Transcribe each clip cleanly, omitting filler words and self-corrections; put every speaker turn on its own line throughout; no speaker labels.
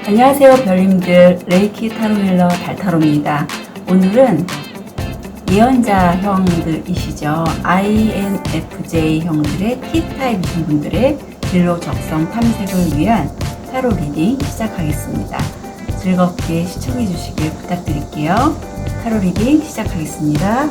안녕하세요 별님들, 레이키 타로힐러 달타로입니다. 오늘은 예언자 형들이시죠. INFJ 형들의 T타입이신 분들의 진로 적성 탐색을 위한 타로 리딩 시작하겠습니다. 즐겁게 시청해 주시길 부탁드릴게요. 타로 리딩 시작하겠습니다.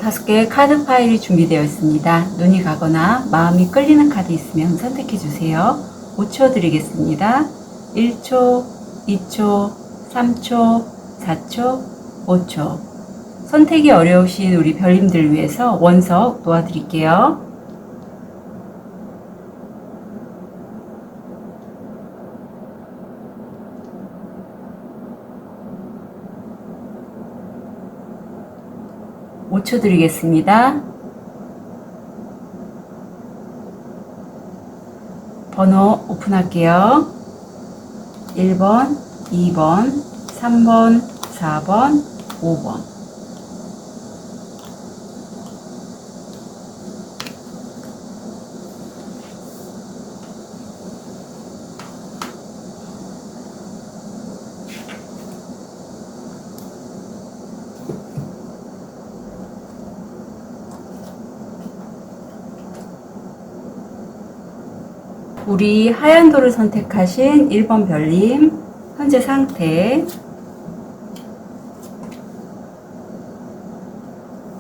다섯 개의 카드 파일이 준비되어 있습니다. 눈이 가거나 마음이 끌리는 카드 있으면 선택해 주세요. 5초 드리겠습니다. 1초, 2초, 3초, 4초, 5초. 선택이 어려우신 우리 별님들 위해서 원석 놓아드릴게요. (5초) 드리겠습니다. 번호 오픈할게요. 1번, 2번, 3번, 4번, 5번. 우리 하얀 돌을 선택하신 1번 별님 현재 상태,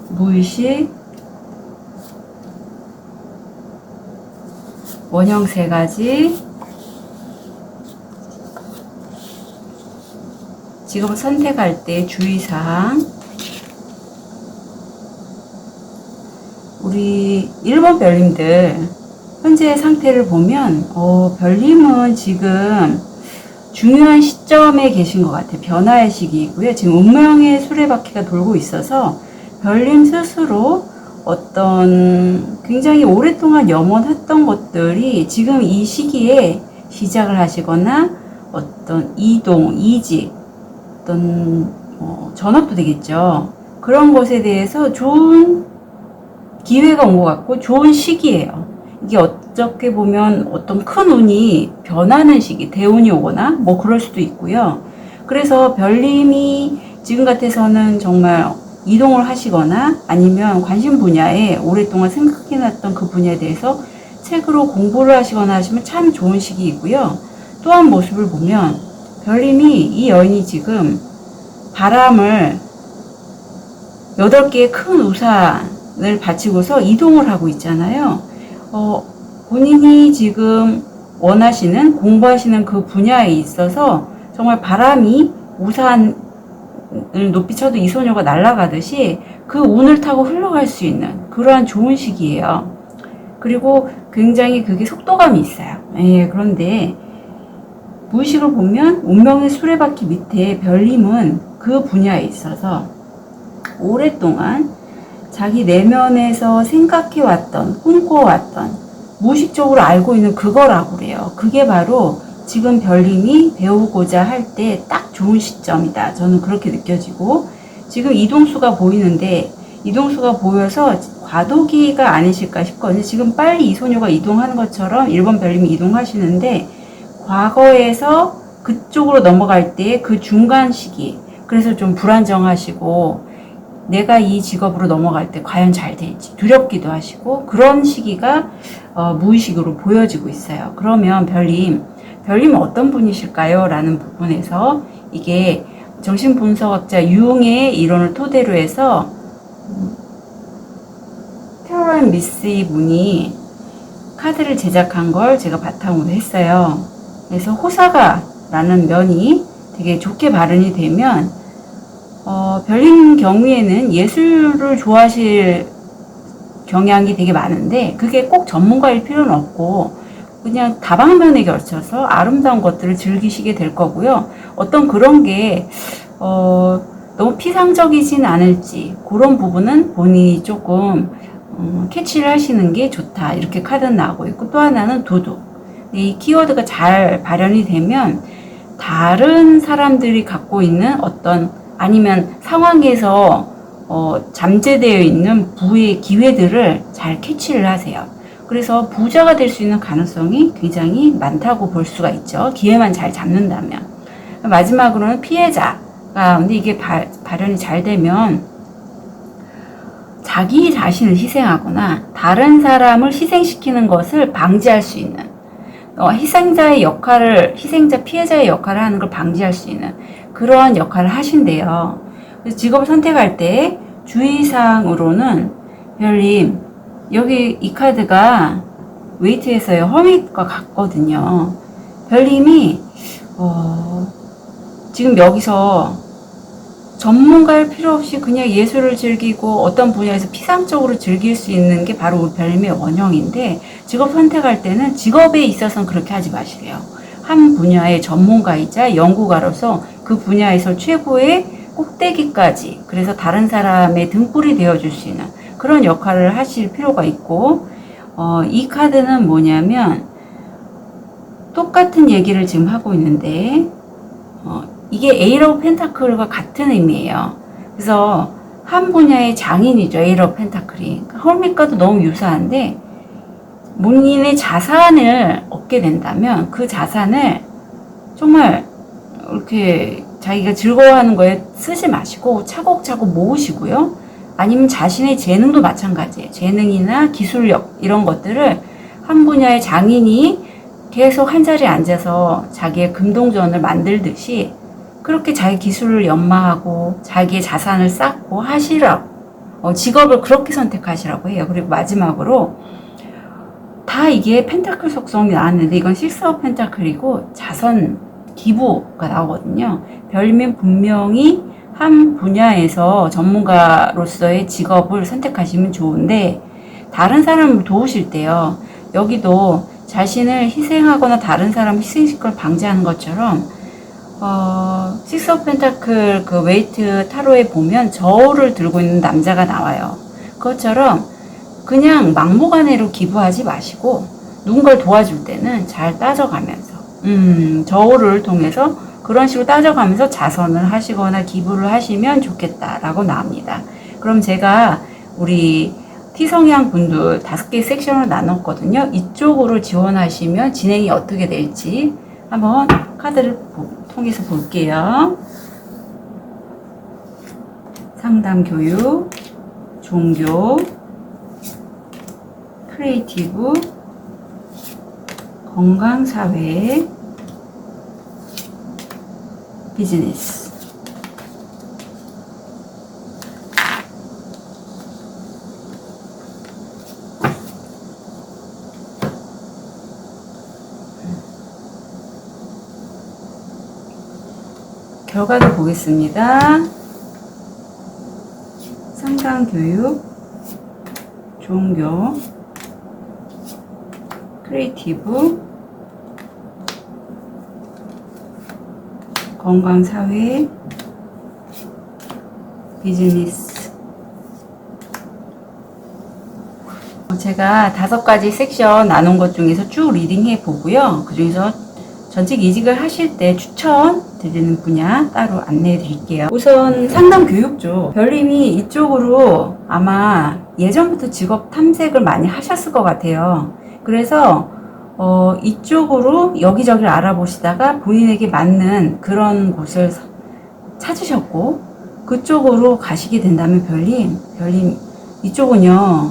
무의식, 원형 3가지, 지금 선택할 때 주의사항. 우리 1번 별님들 현재 상태를 보면 별님은 지금 중요한 시점에 계신 것 같아요. 변화의 시기이고요. 지금 운명의 수레바퀴가 돌고 있어서 별님 스스로 어떤 굉장히 오랫동안 염원했던 것들이 지금 이 시기에 시작을 하시거나 어떤 이동, 이직, 어떤 전업도 되겠죠. 그런 것에 대해서 좋은 기회가 온 것 같고 좋은 시기예요. 이게 어떻게 보면 어떤 큰 운이 변하는 시기, 대운이 오거나 뭐 그럴 수도 있고요. 그래서 별님이 지금 같아서는 정말 이동을 하시거나 아니면 관심 분야에 오랫동안 생각해놨던 그 분야에 대해서 책으로 공부를 하시거나 하시면 참 좋은 시기이고요. 또 한 모습을 보면 별님이 이 여인이 지금 바람을 8개의 큰 우산을 받치고서 이동을 하고 있잖아요. 본인이 지금 원하시는, 공부하시는 그 분야에 있어서 정말 바람이 우산을 높이 쳐도 이 소녀가 날아가듯이 그 운을 타고 흘러갈 수 있는 그러한 좋은 시기예요. 그리고 굉장히 그게 속도감이 있어요. 예, 그런데 무의식을 보면 운명의 수레바퀴 밑에 별님은 그 분야에 있어서 오랫동안 자기 내면에서 생각해왔던, 꿈꿔왔던, 무의식적으로 알고 있는 그거라고 그래요. 그게 바로 지금 별님이 배우고자 할 때 딱 좋은 시점이다. 저는 그렇게 느껴지고, 지금 이동수가 보이는데, 이동수가 보여서 과도기가 아니실까 싶거든요. 지금 빨리 이 소녀가 이동하는 것처럼 1번 별님이 이동하시는데, 과거에서 그쪽으로 넘어갈 때 그 중간 시기, 그래서 좀 불안정하시고, 내가 이 직업으로 넘어갈 때 과연 잘 될지 두렵기도 하시고, 그런 시기가 무의식으로 보여지고 있어요. 그러면 별님은 어떤 분이실까요? 라는 부분에서 이게 정신분석학자 융의 이론을 토대로 해서 캐롤 미스 분이 카드를 제작한 걸 제가 바탕으로 했어요. 그래서 호사가라는 면이 되게 좋게 발현이 되면 별님 경우에는 예술을 좋아하실 경향이 되게 많은데 그게 꼭 전문가일 필요는 없고 그냥 다방면에 걸쳐서 아름다운 것들을 즐기시게 될 거고요. 어떤 그런 게 너무 피상적이진 않을지 그런 부분은 본인이 조금 캐치를 하시는 게 좋다. 이렇게 카드는 나오고 있고, 또 하나는 도둑. 이 키워드가 잘 발현이 되면 다른 사람들이 갖고 있는 어떤 아니면 상황에서 잠재되어 있는 부의 기회들을 잘 캐치를 하세요. 그래서 부자가 될 수 있는 가능성이 굉장히 많다고 볼 수가 있죠. 기회만 잘 잡는다면. 마지막으로는 피해자가, 근데 이게 발현이 잘 되면 자기 자신을 희생하거나 다른 사람을 희생시키는 것을 방지할 수 있는 희생자의 역할을, 피해자의 역할을 하는 걸 방지할 수 있는 그러한 역할을 하신대요. 그래서 직업을 선택할 때 주의사항으로는 별님, 여기 이 카드가 웨이트에서의 허밋과 같거든요. 별님이 지금 여기서 전문가일 필요 없이 그냥 예술을 즐기고 어떤 분야에서 피상적으로 즐길 수 있는 게 바로 우리 별님의 원형인데, 직업 선택할 때는 직업에 있어서는 그렇게 하지 마시래요. 한 분야의 전문가이자 연구가로서 그 분야에서 최고의 꼭대기까지, 그래서 다른 사람의 등불이 되어줄 수 있는 그런 역할을 하실 필요가 있고, 이 카드는 뭐냐면 똑같은 얘기를 지금 하고 있는데 이게 에이스 오브 펜타클과 같은 의미예요. 그래서 한 분야의 장인이죠. 에이스 오브 펜타클이. 헐밋과도 너무 유사한데 본인의 자산을 얻게 된다면 그 자산을 정말 이렇게 자기가 즐거워하는 거에 쓰지 마시고 차곡차곡 모으시고요. 아니면 자신의 재능도 마찬가지예요. 재능이나 기술력 이런 것들을 한 분야의 장인이 계속 한 자리에 앉아서 자기의 금동전을 만들듯이 그렇게 자기 기술을 연마하고 자기의 자산을 쌓고 하시라고, 직업을 그렇게 선택하시라고 해요. 그리고 마지막으로 다 이게 펜타클 속성이 나왔는데 이건 식스 오브 펜타클이고 자선 기부가 나오거든요. 별님 분명히 한 분야에서 전문가로서의 직업을 선택하시면 좋은데 다른 사람을 도우실 때요. 여기도 자신을 희생하거나 다른 사람을 희생시킬 걸 방지하는 것처럼 식스 오브 펜타클 그 웨이트 타로에 보면 저울을 들고 있는 남자가 나와요. 그것처럼 그냥 막무가내로 기부하지 마시고 누군가를 도와줄 때는 잘 따져가면서 저울을 통해서 그런 식으로 따져가면서 자선을 하시거나 기부를 하시면 좋겠다라고 나옵니다. 그럼 제가 우리 T성향 분들 5개 섹션으로 나눴거든요. 이쪽으로 지원하시면 진행이 어떻게 될지 한번 카드를 통해서 볼게요. 상담 교육, 종교, 크리에이티브, 건강, 사회, 비즈니스. 결과를 보겠습니다. 상담 교육, 종교, 크리에이티브, 건강, 사회, 비즈니스. 제가 5가지 섹션 나눈 것 중에서 쭉 리딩해 보고요. 그 중에서 전직 이직을 하실 때 추천 드리는 분야 따로 안내해 드릴게요. 우선 상담 교육 쪽, 별님이 이쪽으로 아마 예전부터 직업 탐색을 많이 하셨을 것 같아요. 그래서 이쪽으로 여기저기를 알아보시다가 본인에게 맞는 그런 곳을 찾으셨고, 그쪽으로 가시게 된다면 별님 이쪽은요,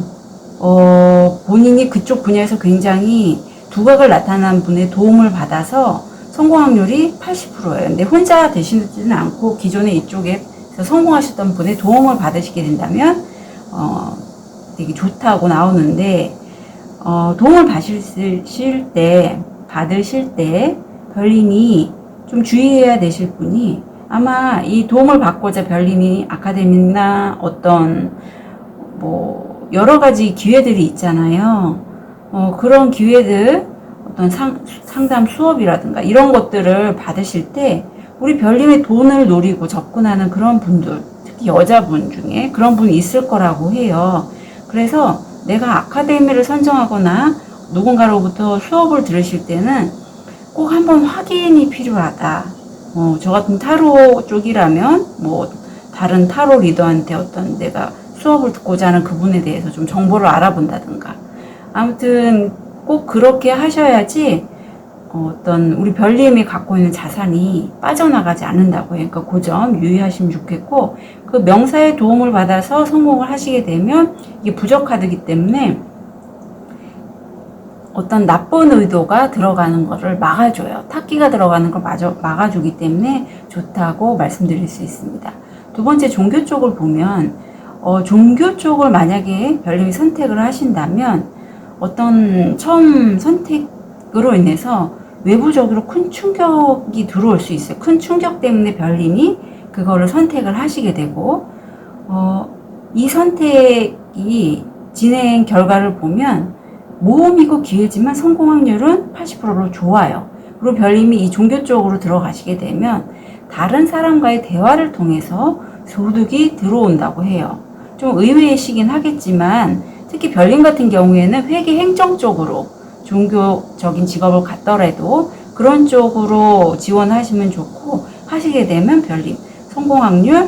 본인이 그쪽 분야에서 굉장히 두각을 나타난 분의 도움을 받아서 성공 확률이 80%예요. 근데 혼자 되시지는 않고 기존에 이쪽에서 성공하셨던 분의 도움을 받으시게 된다면 되게 좋다고 나오는데, 도움을 받으실 때 별님이 좀 주의해야 되실 분이, 아마 이 도움을 받고자 별님이 아카데미나 어떤 뭐 여러 가지 기회들이 있잖아요. 그런 기회들, 어떤 상담 수업이라든가 이런 것들을 받으실 때 우리 별님의 돈을 노리고 접근하는 그런 분들, 특히 여자분 중에 그런 분이 있을 거라고 해요. 그래서 내가 아카데미를 선정하거나 누군가로부터 수업을 들으실 때는 꼭 한번 확인이 필요하다. 저 같은 타로 쪽이라면 뭐 다른 타로 리더한테 어떤 내가 수업을 듣고자 하는 그분에 대해서 좀 정보를 알아본다든가, 아무튼 꼭 그렇게 하셔야지 어떤 우리 별님이 갖고 있는 자산이 빠져나가지 않는다고 해요. 그러니까 그 점 유의하시면 좋겠고, 그 명사의 도움을 받아서 성공을 하시게 되면 이게 부적 카드이기 때문에 어떤 나쁜 의도가 들어가는 거를 막아줘요. 탁기가 들어가는 걸 막아주기 때문에 좋다고 말씀드릴 수 있습니다. 두 번째, 종교 쪽을 보면 종교 쪽을 만약에 별님이 선택을 하신다면 어떤 처음 선택으로 인해서 외부적으로 큰 충격이 들어올 수 있어요. 큰 충격 때문에 별님이 그거를 선택을 하시게 되고, 이 선택이 진행 결과를 보면 모험이고 기회지만 성공 확률은 80%로 좋아요. 그리고 별님이 이 종교 쪽으로 들어가시게 되면 다른 사람과의 대화를 통해서 소득이 들어온다고 해요. 좀 의외이시긴 하겠지만, 특히 별님 같은 경우에는 회계 행정 쪽으로 종교적인 직업을 갖더라도 그런 쪽으로 지원하시면 좋고, 하시게 되면 별님 성공 확률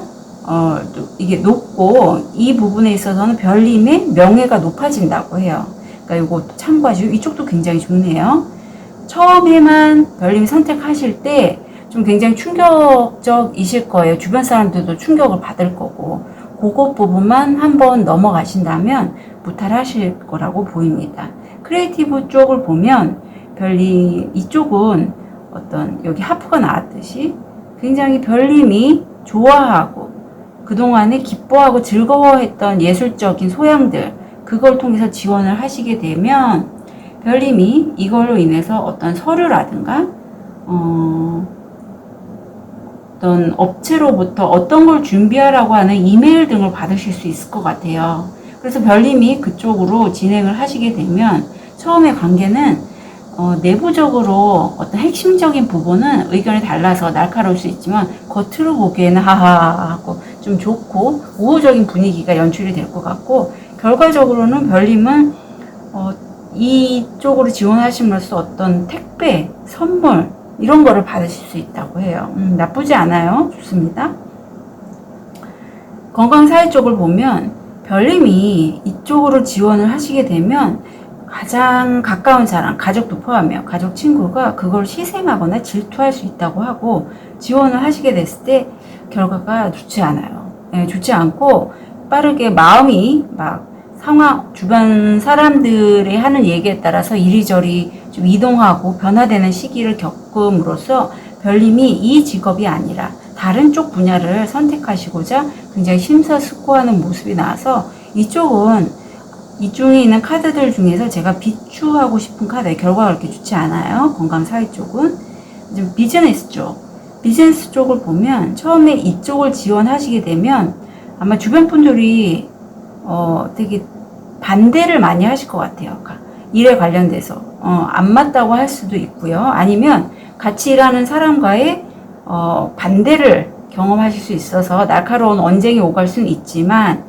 이게 높고, 이 부분에 있어서는 별님의 명예가 높아진다고 해요. 그러니까 이거 참고하시고, 이쪽도 굉장히 좋네요. 처음에만 별님이 선택하실 때 좀 굉장히 충격적이실 거예요. 주변 사람들도 충격을 받을 거고, 그것 부분만 한번 넘어가신다면 무탈하실 거라고 보입니다. 크리에이티브 쪽을 보면 별님 이쪽은 어떤 여기 하프가 나왔듯이 굉장히 별님이 좋아하고 그동안에 기뻐하고 즐거워했던 예술적인 소양들, 그걸 통해서 지원을 하시게 되면 별님이 이걸로 인해서 어떤 서류라든가 어떤 업체로부터 어떤 걸 준비하라고 하는 이메일 등을 받으실 수 있을 것 같아요. 그래서 별님이 그쪽으로 진행을 하시게 되면 처음에 관계는 내부적으로 어떤 핵심적인 부분은 의견이 달라서 날카로울 수 있지만 겉으로 보기에는 하하 하고 좀 좋고 우호적인 분위기가 연출이 될 것 같고, 결과적으로는 별님은 이쪽으로 지원하심으로써 어떤 택배, 선물 이런 거를 받으실 수 있다고 해요. 나쁘지 않아요. 좋습니다. 건강사회 쪽을 보면 별님이 이쪽으로 지원을 하시게 되면 가장 가까운 사람, 가족도 포함해요. 가족 친구가 그걸 시샘하거나 질투할 수 있다고 하고 지원을 하시게 됐을 때 결과가 좋지 않아요. 네, 좋지 않고 빠르게 마음이 막 상황, 주변 사람들이 하는 얘기에 따라서 이리저리 좀 이동하고 변화되는 시기를 겪음으로써 별님이 이 직업이 아니라 다른 쪽 분야를 선택하시고자 굉장히 심사숙고하는 모습이 나와서 이쪽은 이 중에 있는 카드들 중에서 제가 비추하고 싶은 카드의 결과가 그렇게 좋지 않아요. 건강 사회 쪽은. 비즈니스 쪽. 비즈니스 쪽을 보면 처음에 이쪽을 지원하시게 되면 아마 주변 분들이 되게 반대를 많이 하실 것 같아요. 일에 관련돼서. 안 맞다고 할 수도 있고요. 아니면 같이 일하는 사람과의 반대를 경험하실 수 있어서 날카로운 언쟁이 오갈 수는 있지만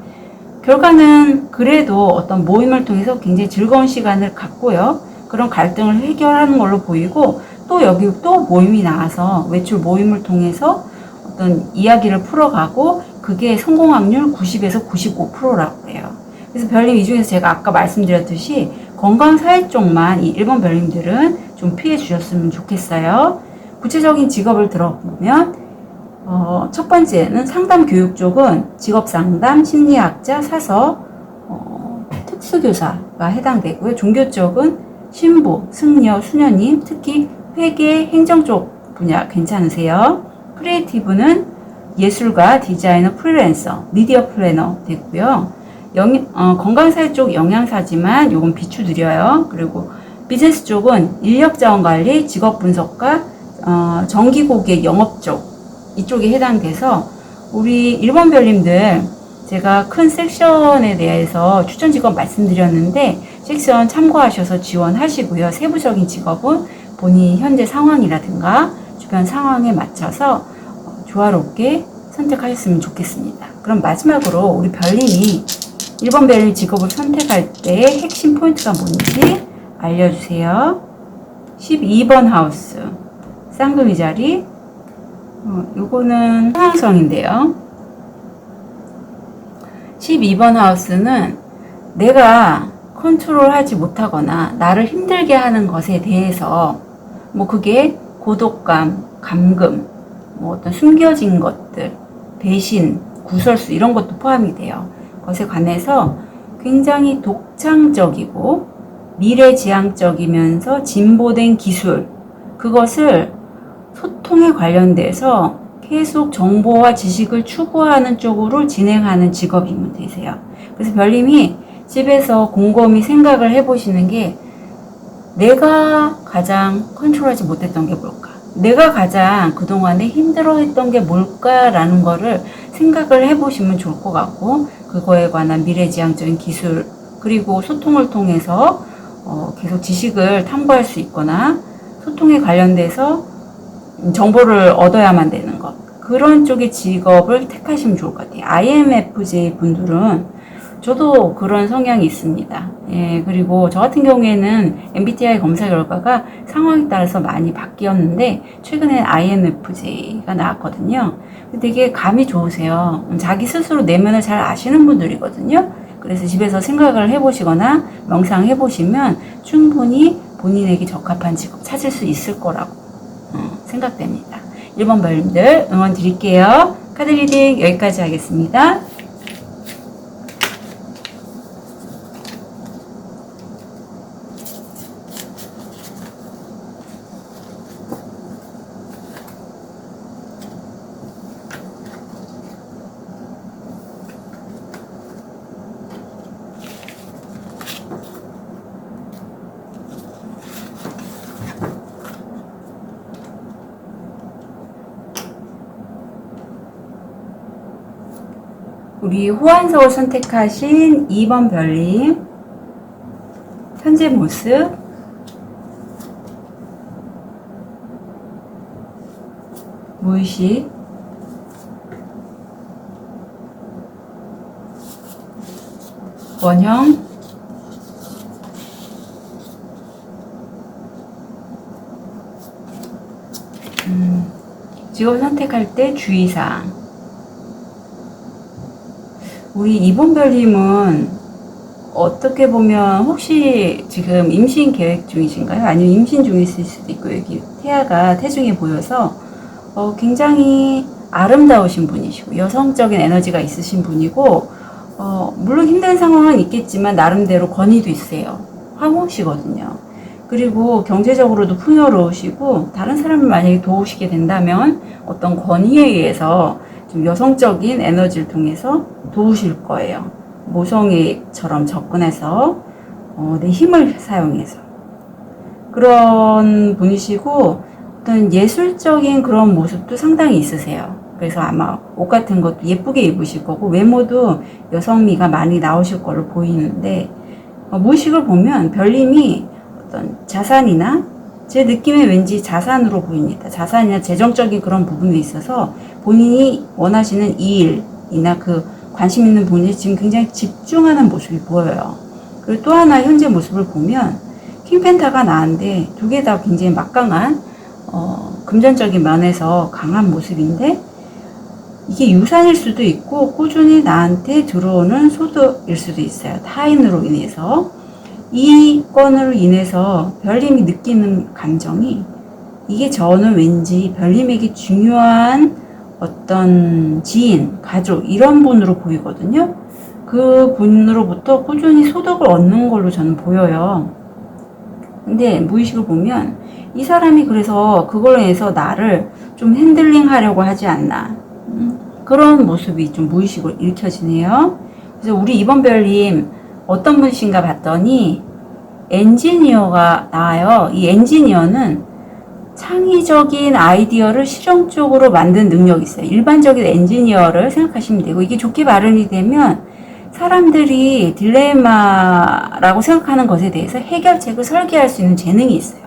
결과는 그래도 어떤 모임을 통해서 굉장히 즐거운 시간을 갖고요. 그런 갈등을 해결하는 걸로 보이고 또 여기 또 모임이 나와서 외출 모임을 통해서 어떤 이야기를 풀어가고 그게 성공 확률 90에서 95%라고 해요. 그래서 별님 이 중에서 제가 아까 말씀드렸듯이 건강사회 쪽만 이 1번 별님들은 좀 피해 주셨으면 좋겠어요. 구체적인 직업을 들어보면 첫 번째는 상담 교육 쪽은 직업상담, 심리학자, 사서, 특수교사가 해당되고요. 종교 쪽은 신부, 승려, 수녀님, 특히 회계, 행정 쪽 분야 괜찮으세요. 크리에이티브는 예술가, 디자이너, 프리랜서, 미디어 플래너 되고요. 건강사회 쪽 영양사지만 요건 비추드려요. 그리고 비즈니스 쪽은 인력자원관리, 직업분석가, 정기고객 영업 쪽 이쪽에 해당돼서 우리 1번 별님들 제가 큰 섹션에 대해서 추천 직업 말씀드렸는데 섹션 참고하셔서 지원하시고요. 세부적인 직업은 본인 현재 상황이라든가 주변 상황에 맞춰서 조화롭게 선택하셨으면 좋겠습니다. 그럼 마지막으로 우리 별님이 1번 별님 직업을 선택할 때 핵심 포인트가 뭔지 알려주세요. 12번 하우스 쌍둥이 자리 요거는 상황성인데요. 12번 하우스는 내가 컨트롤하지 못하거나 나를 힘들게 하는 것에 대해서 뭐 그게 고독감, 감금, 뭐 어떤 숨겨진 것들, 배신, 구설수 이런 것도 포함이 돼요. 것에 관해서 굉장히 독창적이고 미래지향적이면서 진보된 기술 그것을 소통에 관련돼서 계속 정보와 지식을 추구하는 쪽으로 진행하는 직업이면 되세요. 그래서 별님이 집에서 곰곰이 생각을 해보시는 게 내가 가장 컨트롤하지 못했던 게 뭘까? 내가 가장 그동안에 힘들어했던 게 뭘까라는 거를 생각을 해보시면 좋을 것 같고 그거에 관한 미래지향적인 기술 그리고 소통을 통해서 계속 지식을 탐구할 수 있거나 소통에 관련돼서 정보를 얻어야만 되는 것 그런 쪽의 직업을 택하시면 좋을 것 같아요. IMFJ 분들은 저도 그런 성향이 있습니다. 예, 그리고 저 같은 경우에는 MBTI 검사 결과가 상황에 따라서 많이 바뀌었는데 최근에 INFJ가 나왔거든요. 되게 감이 좋으세요. 자기 스스로 내면을 잘 아시는 분들이거든요. 그래서 집에서 생각을 해보시거나 명상해 보시면 충분히 본인에게 적합한 직업 찾을 수 있을 거라고 생각됩니다. 1번 별님들 응원 드릴게요. 카드 리딩 여기까지 하겠습니다. 우리 호환석을 선택하신 2번 별님 현재 모습 무의식 원형 직업 선택할 때 주의사항 우리 이번별님은 어떻게 보면 혹시 지금 임신 계획 중이신가요? 아니면 임신 중이실 수도 있고, 여기 태아가 태중에 보여서 굉장히 아름다우신 분이시고 여성적인 에너지가 있으신 분이고, 물론 힘든 상황은 있겠지만 나름대로 권위도 있으세요. 황후시거든요. 그리고 경제적으로도 풍요로우시고, 다른 사람을 만약에 도우시게 된다면 어떤 권위에 의해서 좀 여성적인 에너지를 통해서 도우실 거예요. 모성애처럼 접근해서 내 힘을 사용해서 그런 분이시고, 어떤 예술적인 그런 모습도 상당히 있으세요. 그래서 아마 옷 같은 것도 예쁘게 입으실 거고, 외모도 여성미가 많이 나오실 걸로 보이는데, 무의식을 보면 별님이 어떤 자산이나, 제 느낌에 왠지 자산으로 보입니다. 자산이나 재정적인 그런 부분에 있어서 본인이 원하시는 일이나 그 관심 있는 분이 지금 굉장히 집중하는 모습이 보여요. 그리고 또 하나 현재 모습을 보면 킹펜타가 나은데 두 개 다 굉장히 막강한 금전적인 면에서 강한 모습인데, 이게 유산일 수도 있고 꾸준히 나한테 들어오는 소득일 수도 있어요. 타인으로 인해서. 이 건으로 인해서 별님이 느끼는 감정이, 이게 저는 왠지 별님에게 중요한 어떤 지인, 가족 이런 분으로 보이거든요. 그 분으로부터 꾸준히 소득을 얻는 걸로 저는 보여요. 근데 무의식을 보면 이 사람이 그래서 그걸로 인해서 나를 좀 핸들링 하려고 하지 않나, 그런 모습이 좀 무의식으로 읽혀지네요. 그래서 우리 이번별님 어떤 분이신가 봤더니 엔지니어가 나와요. 이 엔지니어는 창의적인 아이디어를 실용적으로 만든 능력이 있어요. 일반적인 엔지니어를 생각하시면 되고, 이게 좋게 발음이 되면 사람들이 딜레마라고 생각하는 것에 대해서 해결책을 설계할 수 있는 재능이 있어요.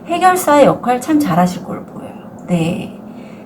해결사의 역할 참 잘하실 걸로 보여요. 네.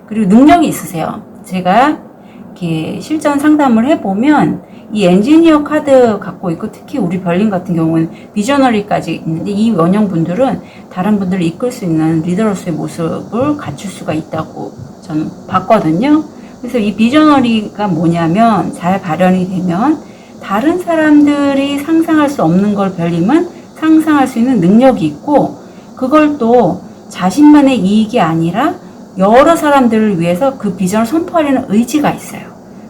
그리고 능력이 있으세요. 제가 이렇게 실전 상담을 해보면 이 엔지니어 카드 갖고 있고, 특히 우리 별님 같은 경우는 비저너리까지 있는데, 이 원형분들은 다른 분들을 이끌 수 있는 리더로서의 모습을 갖출 수가 있다고 저는 봤거든요. 그래서 이 비저너리가 뭐냐면, 잘 발현이 되면 다른 사람들이 상상할 수 없는 걸 별님은 상상할 수 있는 능력이 있고, 그걸 또 자신만의 이익이 아니라 여러 사람들을 위해서 그 비전을 선포하려는 의지가 있어요.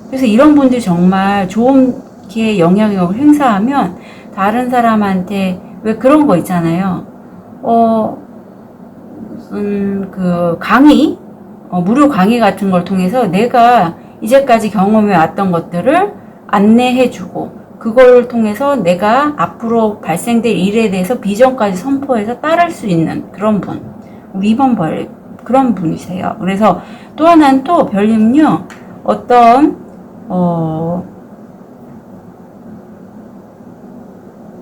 그래서 이런 분들이 정말 좋게 영향력을 행사하면 다른 사람한테, 왜 그런 거 있잖아요. 무슨 그 강의, 무료 강의 같은 걸 통해서 내가 이제까지 경험해 왔던 것들을 안내해주고, 그걸 통해서 내가 앞으로 발생될 일에 대해서 비전까지 선포해서 따를 수 있는 그런 분. 우리 이번 벌 그런 분이세요. 그래서 또 하나는, 또 별님은요, 어떤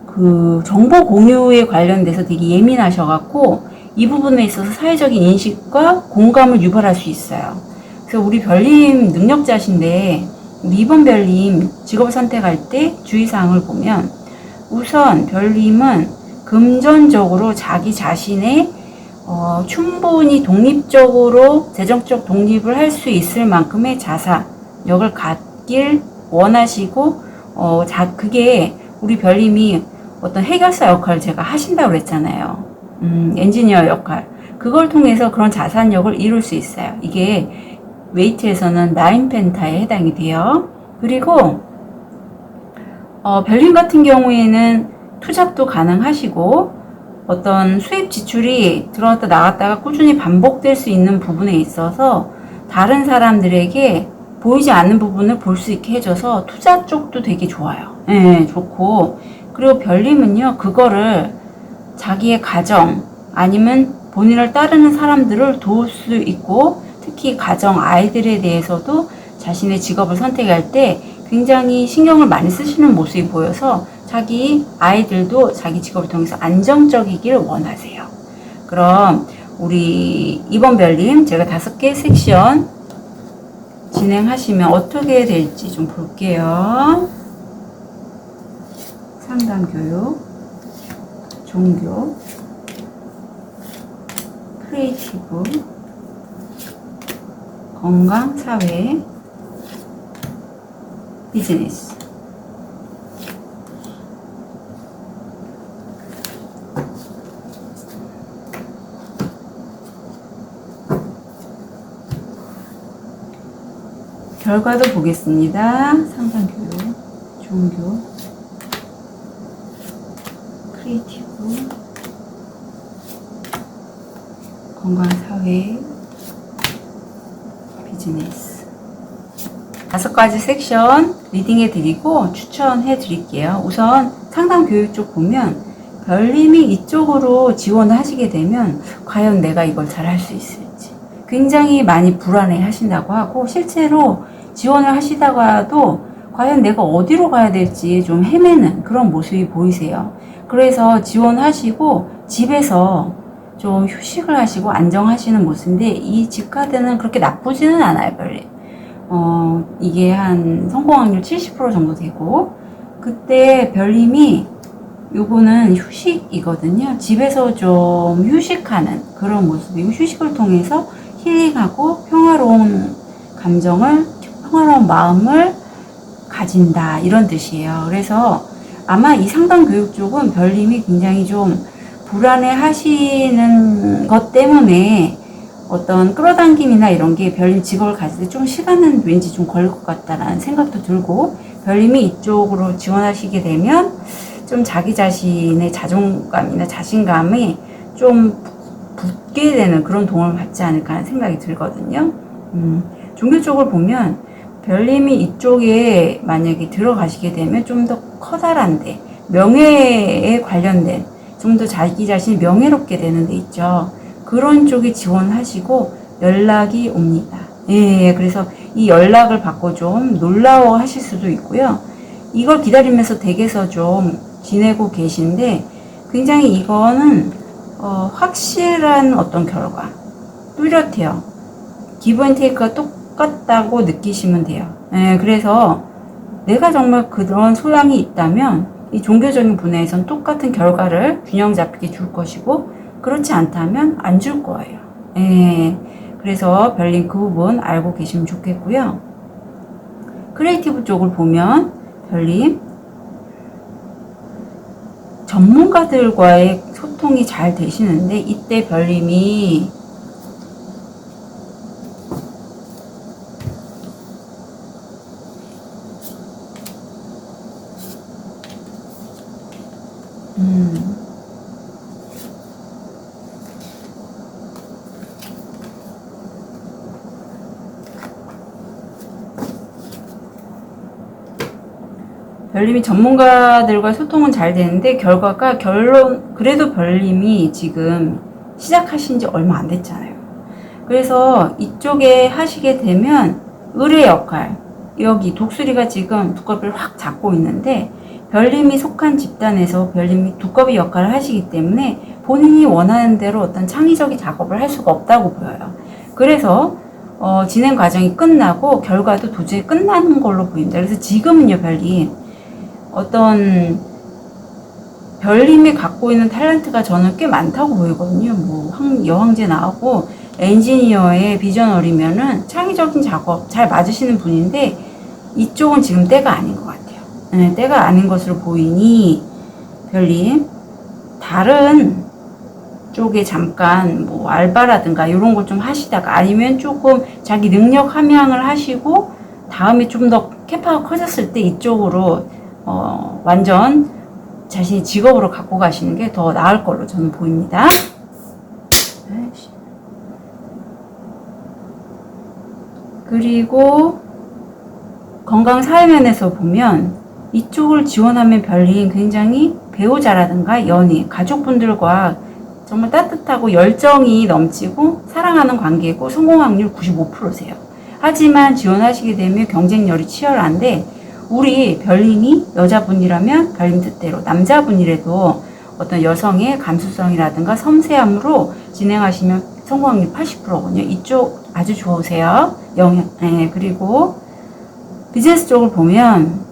그 정보 공유에 관련돼서 되게 예민하셔갖고, 이 부분에 있어서 사회적인 인식과 공감을 유발할 수 있어요. 그래서 우리 별님 능력자신데, 우리 이번 별님 직업을 선택할 때 주의사항을 보면, 우선 별님은 금전적으로 자기 자신의 충분히 독립적으로 재정적 독립을 할 수 있을 만큼의 자산력을 갖길 원하시고, 그게 우리 별님이 어떤 해결사 역할을 제가 하신다고 그랬잖아요. 엔지니어 역할. 그걸 통해서 그런 자산력을 이룰 수 있어요. 이게 웨이트에서는 9펜타에 해당이 돼요. 그리고 별님 같은 경우에는 투잡도 가능하시고, 어떤 수입 지출이 들어갔다 나갔다가 꾸준히 반복될 수 있는 부분에 있어서 다른 사람들에게 보이지 않는 부분을 볼 수 있게 해줘서 투자 쪽도 되게 좋아요. 네, 좋고, 그리고 별님은요, 그거를 자기의 가정 아니면 본인을 따르는 사람들을 도울 수 있고, 특히 가정 아이들에 대해서도 자신의 직업을 선택할 때 굉장히 신경을 많이 쓰시는 모습이 보여서 자기 아이들도 자기 직업을 통해서 안정적이길 원하세요. 그럼 우리 이번 별님 제가 5개 섹션 진행하시면 어떻게 될지 좀 볼게요. 상담 교육, 종교, 크리에이티브, 건강, 사회, 비즈니스. 결과도 보겠습니다. 상담교육, 종교, 크리에이티브, 건강사회, 비즈니스. 5가지 섹션 리딩해 드리고 추천해 드릴게요. 우선 상담교육 쪽 보면 별님이 이쪽으로 지원을 하시게 되면 과연 내가 이걸 잘 할 수 있을지 굉장히 많이 불안해 하신다고 하고, 실제로 지원을 하시다가도 과연 내가 어디로 가야 될지 좀 헤매는 그런 모습이 보이세요. 그래서 지원하시고 집에서 좀 휴식을 하시고 안정하시는 모습인데, 이 집카드는 그렇게 나쁘지는 않아요, 별님. 이게 한 성공 확률 70% 정도 되고, 그때 별님이 요거는 휴식이거든요. 집에서 좀 휴식하는 그런 모습이고, 휴식을 통해서 힐링하고 평화로운 감정을, 평화로운 마음을 가진다, 이런 뜻이에요. 그래서 아마 이 상담 교육 쪽은 별님이 굉장히 좀 불안해 하시는 것 때문에 어떤 끌어당김이나 이런 게 별님 직업을 가질 때 좀 시간은 왠지 좀 걸릴 것 같다라는 생각도 들고, 별님이 이쪽으로 지원하시게 되면 좀 자기 자신의 자존감이나 자신감이 좀 붙게 되는 그런 도움을 받지 않을까 하는 생각이 들거든요. 종교 쪽을 보면 별님이 이쪽에 만약에 들어가시게 되면 좀 더 커다란데 명예에 관련된, 좀 더 자기 자신이 명예롭게 되는 데 있죠. 그런 쪽에 지원하시고 연락이 옵니다. 예, 그래서 이 연락을 받고 좀 놀라워 하실 수도 있고요. 이걸 기다리면서 댁에서 좀 지내고 계신데, 굉장히 이거는 확실한 어떤 결과, 뚜렷해요. 기브앤테이크가 똑같다고 느끼시면 돼요. 예, 그래서 내가 정말 그런 소양이 있다면 이 종교적인 분야에선 똑같은 결과를 균형 잡히게 줄 것이고, 그렇지 않다면 안 줄 거예요. 예, 그래서 별님 그 부분 알고 계시면 좋겠고요. 크리에이티브 쪽을 보면 별님 전문가들과의 소통이 잘 되시는데, 이때 별님이 별님이 전문가들과 소통은 잘 되는데 결과가 그래도 별님이 지금 시작하신 지 얼마 안 됐잖아요. 그래서 이쪽에 하시게 되면 의뢰 역할, 여기 독수리가 지금 두꺼비를 확 잡고 있는데, 별님이 속한 집단에서 별님이 두꺼비 역할을 하시기 때문에 본인이 원하는 대로 어떤 창의적인 작업을 할 수가 없다고 보여요. 그래서 진행 과정이 끝나고 결과도 도저히 끝나는 걸로 보입니다. 그래서 지금은요, 별님 어떤 별님이 갖고 있는 탤런트가 저는 꽤 많다고 보이거든요. 뭐 여왕제 나오고 엔지니어의 비전어리면은 창의적인 작업 잘 맞으시는 분인데, 이쪽은 지금 때가 아닌 것 같아요. 네, 때가 아닌 것으로 보이니 별님 다른 쪽에 잠깐 뭐 알바라든가 이런 걸 좀 하시다가, 아니면 조금 자기 능력 함양을 하시고 다음에 좀 더 캐파가 커졌을 때 이쪽으로 완전 자신의 직업으로 갖고 가시는 게 더 나을 걸로 저는 보입니다. 그리고 건강 사회면에서 보면 이쪽을 지원하면 별님 굉장히 배우자라든가 연인, 가족분들과 정말 따뜻하고 열정이 넘치고 사랑하는 관계고 성공 확률 95%세요. 하지만 지원하시게 되면 경쟁률이 치열한데, 우리 별님이 여자분이라면 별님 뜻대로, 남자분이라도 어떤 여성의 감수성이라든가 섬세함으로 진행하시면 성공 확률 80%거든요. 이쪽 아주 좋으세요. 네, 그리고 비즈니스 쪽을 보면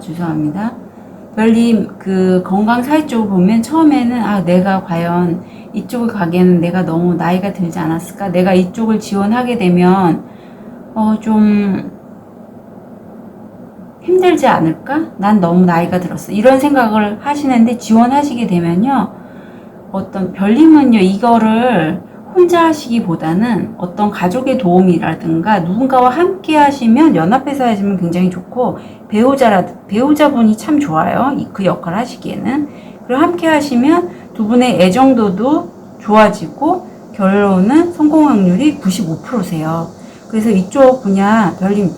죄송합니다. 별님 그 건강 사회 쪽을 보면 처음에는 아 내가 과연 이쪽을 가기에는 내가 너무 나이가 들지 않았을까? 내가 이쪽을 지원하게 되면 좀 힘들지 않을까? 난 너무 나이가 들었어. 이런 생각을 하시는데 지원하시게 되면요. 어떤 별님은요 이거를 혼자 하시기보다는 어떤 가족의 도움이라든가 누군가와 함께 하시면 연합해서 하시면 굉장히 좋고 배우자분이 참 좋아요. 그 역할을 하시기에는. 그리고 함께 하시면 두 분의 애정도도 좋아지고 결론은 성공 확률이 95%세요. 그래서 이쪽 분야 별님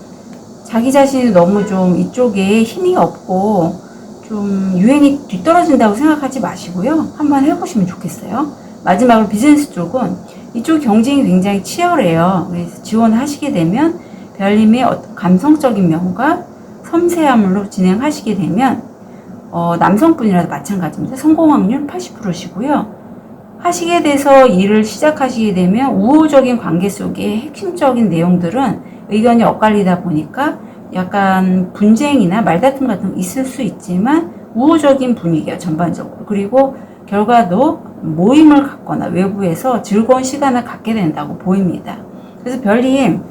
자기 자신이 너무 좀 이쪽에 힘이 없고 좀 유행이 뒤떨어진다고 생각하지 마시고요. 한번 해보시면 좋겠어요. 마지막으로 비즈니스 쪽은 이쪽 경쟁이 굉장히 치열해요. 그래서 지원하시게 되면 별님의 어떤 감성적인 면과 섬세함으로 진행하시게 되면 남성분이라도 마찬가지입니다. 성공 확률 80%시고요. 하시게 돼서 일을 시작하시게 되면 우호적인 관계 속에 핵심적인 내용들은 의견이 엇갈리다 보니까 약간 분쟁이나 말다툼 같은 거 있을 수 있지만 우호적인 분위기야 전반적으로. 그리고 결과도 모임을 갖거나 외부에서 즐거운 시간을 갖게 된다고 보입니다. 그래서 별님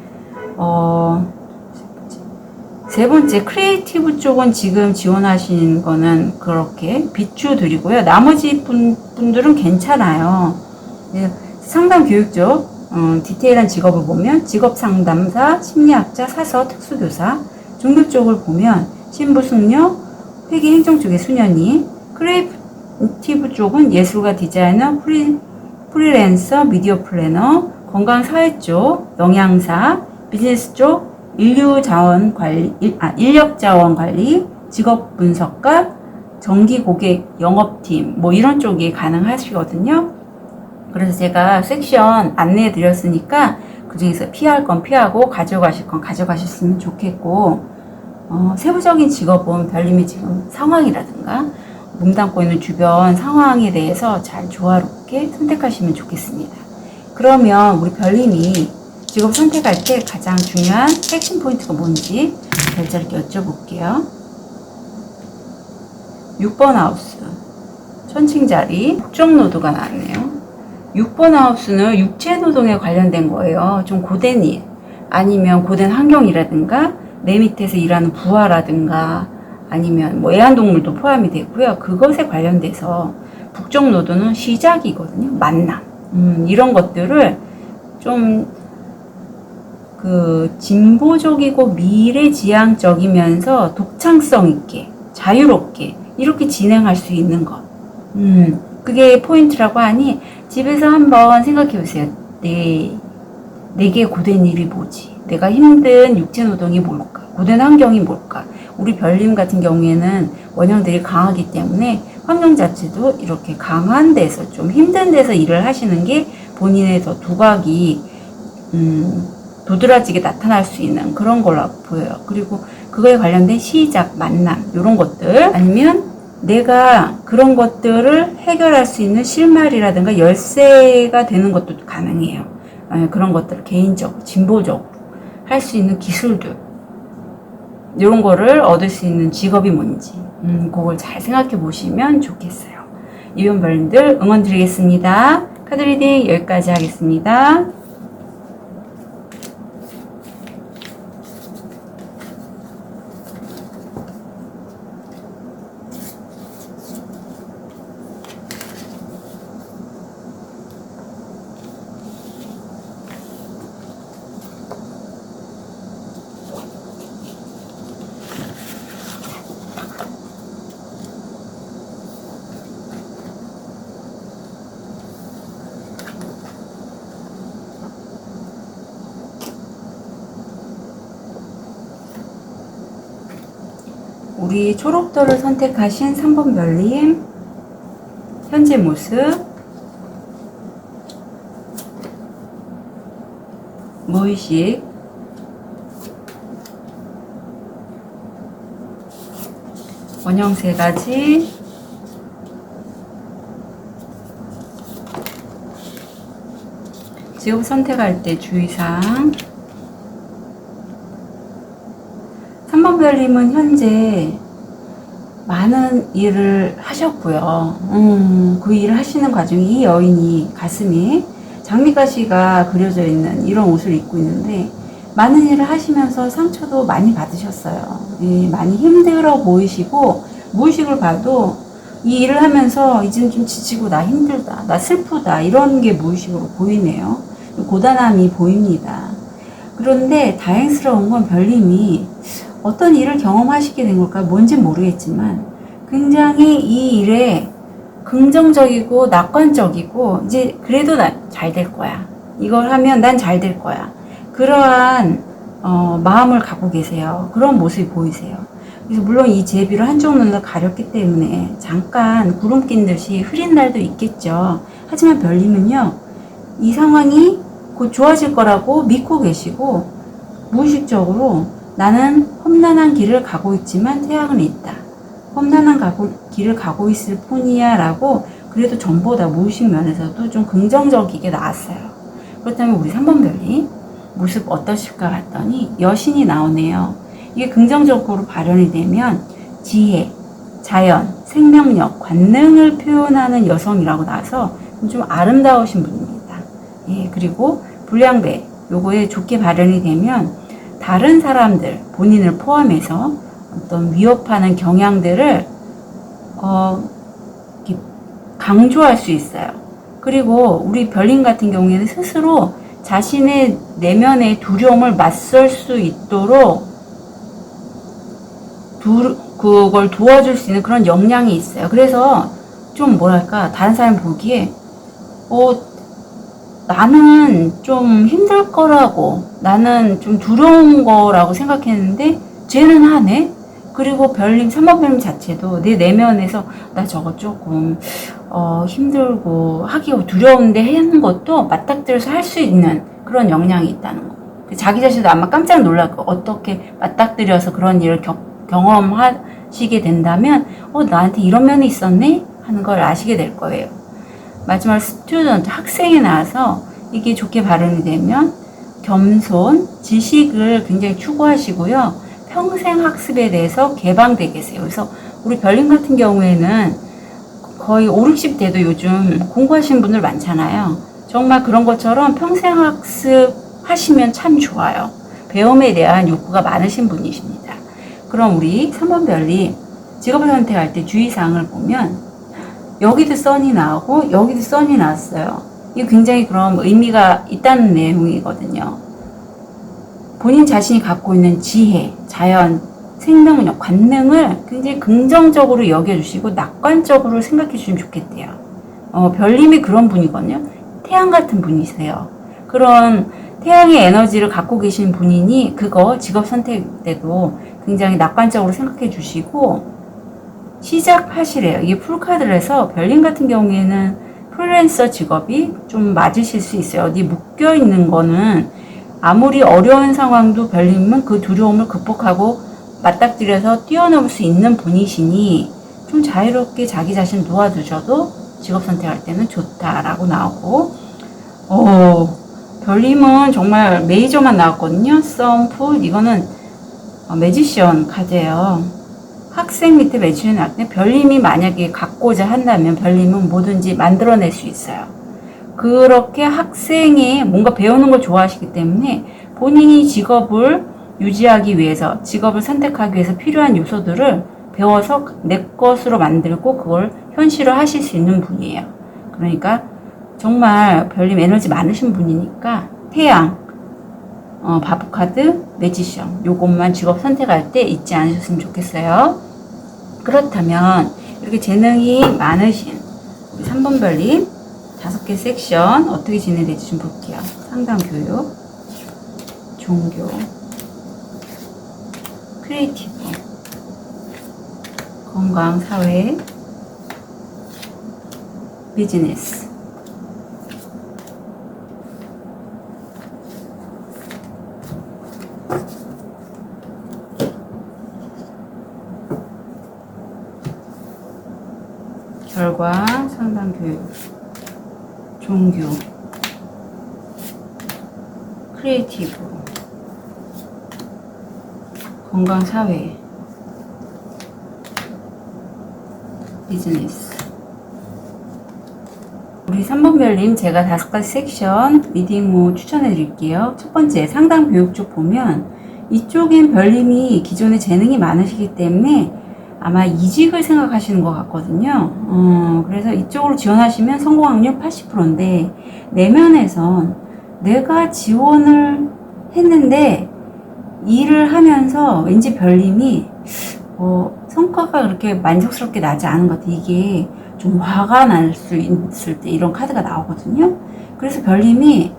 세 번째 크리에이티브 쪽은 지금 지원하신 거는 그렇게 비추드리고요. 나머지 분들은 괜찮아요. 상담 교육 쪽 디테일한 직업을 보면 직업 상담사, 심리학자, 사서, 특수교사, 중급 쪽을 보면 신부 승려, 회계 행정 쪽의 수녀님, 크리에이티브 쪽은 예술가, 디자이너, 프리랜서, 미디어 플래너, 건강 사회 쪽, 영양사, 비즈니스 쪽, 인력 자원 관리, 직업 분석가, 정기 고객 영업팀, 뭐 이런 쪽이 가능하시거든요. 그래서 제가 섹션 안내해 드렸으니까 그 중에서 피할 건 피하고 가져가실 건 가져가셨으면 좋겠고, 세부적인 직업은 별님의 지금 상황이라든가 몸담고 있는 주변 상황에 대해서 잘 조화롭게 선택하시면 좋겠습니다. 그러면 우리 별님이 직업 선택할 때 가장 중요한 핵심 포인트가 뭔지 별자리게 여쭤볼게요. 6번 하우스 천칭자리 국정노도가 나왔네요. 6번 하우스는 육체노동에 관련된 거예요. 좀 고된 일 아니면 고된 환경이라든가 내 밑에서 일하는 부하라든가 아니면 뭐 애완동물도 포함이 되고요. 그것에 관련돼서 국정노도는 시작이거든요. 만남 이런 것들을 좀 진보적이고 미래지향적이면서 독창성 있게 자유롭게 이렇게 진행할 수 있는 것. 그게 포인트라고 하니 집에서 한번 생각해 보세요. 내게 고된 일이 뭐지? 내가 힘든 육체노동이 뭘까? 고된 환경이 뭘까? 우리 별님 같은 경우에는 원형들이 강하기 때문에 환경 자체도 이렇게 강한 데서 좀 힘든 데서 일을 하시는 게 본인의 더 두각이 도드라지게 나타날 수 있는 그런 걸로 보여요. 그리고 그거에 관련된 시작, 만남 이런 것들 아니면 내가 그런 것들을 해결할 수 있는 실마리라든가 열쇠가 되는 것도 가능해요. 그런 것들을 개인적으로 진보적으로 할 수 있는 기술들 이런 거를 얻을 수 있는 직업이 뭔지 그걸 잘 생각해 보시면 좋겠어요. 이변별님들 응원 드리겠습니다. 카드 리딩 여기까지 하겠습니다. 우리 초록도를 선택하신 3번 별님 현재 모습 무의식 원형 3가지 직업 선택할 때 주의사항 3번 별님은 현재 많은 일을 하셨고요. 그 일을 하시는 과정에 이 여인이 가슴에 장미가시가 그려져 있는 이런 옷을 입고 있는데 많은 일을 하시면서 상처도 많이 받으셨어요. 예, 많이 힘들어 보이시고 무의식을 봐도 이 일을 하면서 이제는 좀 지치고 나 힘들다, 나 슬프다 이런 게 무의식으로 보이네요. 고단함이 보입니다. 그런데 다행스러운 건 별님이 어떤 일을 경험하시게 된 걸까 뭔진 모르겠지만 굉장히 이 일에 긍정적이고 낙관적이고 이제 그래도 난 잘 될 거야. 이걸 하면 난 잘 될 거야. 그러한 마음을 갖고 계세요. 그런 모습이 보이세요. 그래서 물론 이 제비로 한쪽 눈을 가렸기 때문에 잠깐 구름 낀 듯이 흐린 날도 있겠죠. 하지만 별님은요. 이 상황이 곧 좋아질 거라고 믿고 계시고 무의식적으로 나는 험난한 길을 가고 있지만 태양은 있다. 험난한 길을 가고 있을 뿐이야 라고 그래도 전보다 무의식 면에서도 좀 긍정적이게 나왔어요. 그렇다면 우리 3번 별님 모습 어떠실까 봤더니 여신이 나오네요. 이게 긍정적으로 발현이 되면 지혜, 자연, 생명력, 관능을 표현하는 여성이라고 나와서 좀 아름다우신 분입니다. 예, 그리고 불량배 요거에 좋게 발현이 되면 다른 사람들, 본인을 포함해서 어떤 위협하는 경향들을 강조할 수 있어요. 그리고 우리 별님 같은 경우에는 스스로 자신의 내면의 두려움을 맞설 수 있도록 그걸 도와줄 수 있는 그런 역량이 있어요. 그래서 좀 뭐랄까 다른 사람 보기에 나는 좀 힘들 거라고 나는 좀 두려운 거라고 생각했는데 쟤는 하네. 그리고 별님 3번 별님 자체도 내 내면에서 나 저거 조금 힘들고 하기 두려운데 하는 것도 맞닥뜨려서 할 수 있는 그런 역량이 있다는 거. 자기 자신도 아마 깜짝 놀랄 거. 어떻게 맞닥뜨려서 그런 일을 경험하시게 된다면 나한테 이런 면이 있었네 하는 걸 아시게 될 거예요. 마지막 스튜던트 학생이 나와서 이게 좋게 발현이 되면 겸손, 지식을 굉장히 추구하시고요. 평생 학습에 대해서 개방되게 계세요. 그래서 우리 별님 같은 경우에는 거의 5, 60대도 요즘 공부하시는 분들 많잖아요. 정말 그런 것처럼 평생 학습 하시면 참 좋아요. 배움에 대한 욕구가 많으신 분이십니다. 그럼 우리 3번 별님 직업을 선택할 때 주의사항을 보면 여기도 선이 나오고 여기도 선이 나왔어요. 이게 굉장히 그럼 의미가 있다는 내용이거든요. 본인 자신이 갖고 있는 지혜, 자연, 생명력, 관능을 굉장히 긍정적으로 여겨주시고 낙관적으로 생각해 주시면 좋겠대요. 별님이 그런 분이거든요. 태양 같은 분이세요. 그런 태양의 에너지를 갖고 계신 분이니 그거 직업 선택 때도 굉장히 낙관적으로 생각해 주시고 시작하시래요. 이게 풀카드라서 별님 같은 경우에는 프리랜서 직업이 좀 맞으실 수 있어요. 어디 묶여 있는 거는 아무리 어려운 상황도 별님은 그 두려움을 극복하고 맞닥뜨려서 뛰어넘을 수 있는 분이시니 좀 자유롭게 자기 자신 놓아두셔도 직업 선택할 때는 좋다라고 나오고 별님은 정말 메이저만 나왔거든요. 썸풀 이거는 매지션 카드예요. 학생 밑에 매지션이 나올 때 별님이 만약에 갖고자 한다면 별님은 뭐든지 만들어낼 수 있어요. 그렇게 학생이 뭔가 배우는 걸 좋아하시기 때문에 본인이 직업을 유지하기 위해서 직업을 선택하기 위해서 필요한 요소들을 배워서 내 것으로 만들고 그걸 현실화 하실 수 있는 분이에요. 그러니까 정말 별님 에너지 많으신 분이니까 태양, 바보카드, 매지션 요것만 직업 선택할 때 잊지 않으셨으면 좋겠어요. 그렇다면 이렇게 재능이 많으신 우리 3번 별님 5개 섹션 어떻게 진행될지 좀 볼게요. 상담 교육, 종교, 크리에이티브, 건강, 사회, 비즈니스. 결과, 상담 교육, 종교, 크리에이티브, 건강 사회, 비즈니스. 우리 3번 별님 제가 5가지 섹션 리딩 후 추천해 드릴게요. 첫 번째, 상담 교육 쪽 보면 이쪽엔 별님이 기존에 재능이 많으시기 때문에 아마 이직을 생각하시는 것 같거든요. 그래서 이쪽으로 지원하시면 성공 확률 80%인데 내면에선 내가 지원을 했는데 일을 하면서 왠지 별님이 성과가 그렇게 만족스럽게 나지 않은 것 같아요. 이게 좀 화가 날 수 있을 때 이런 카드가 나오거든요. 그래서 별님이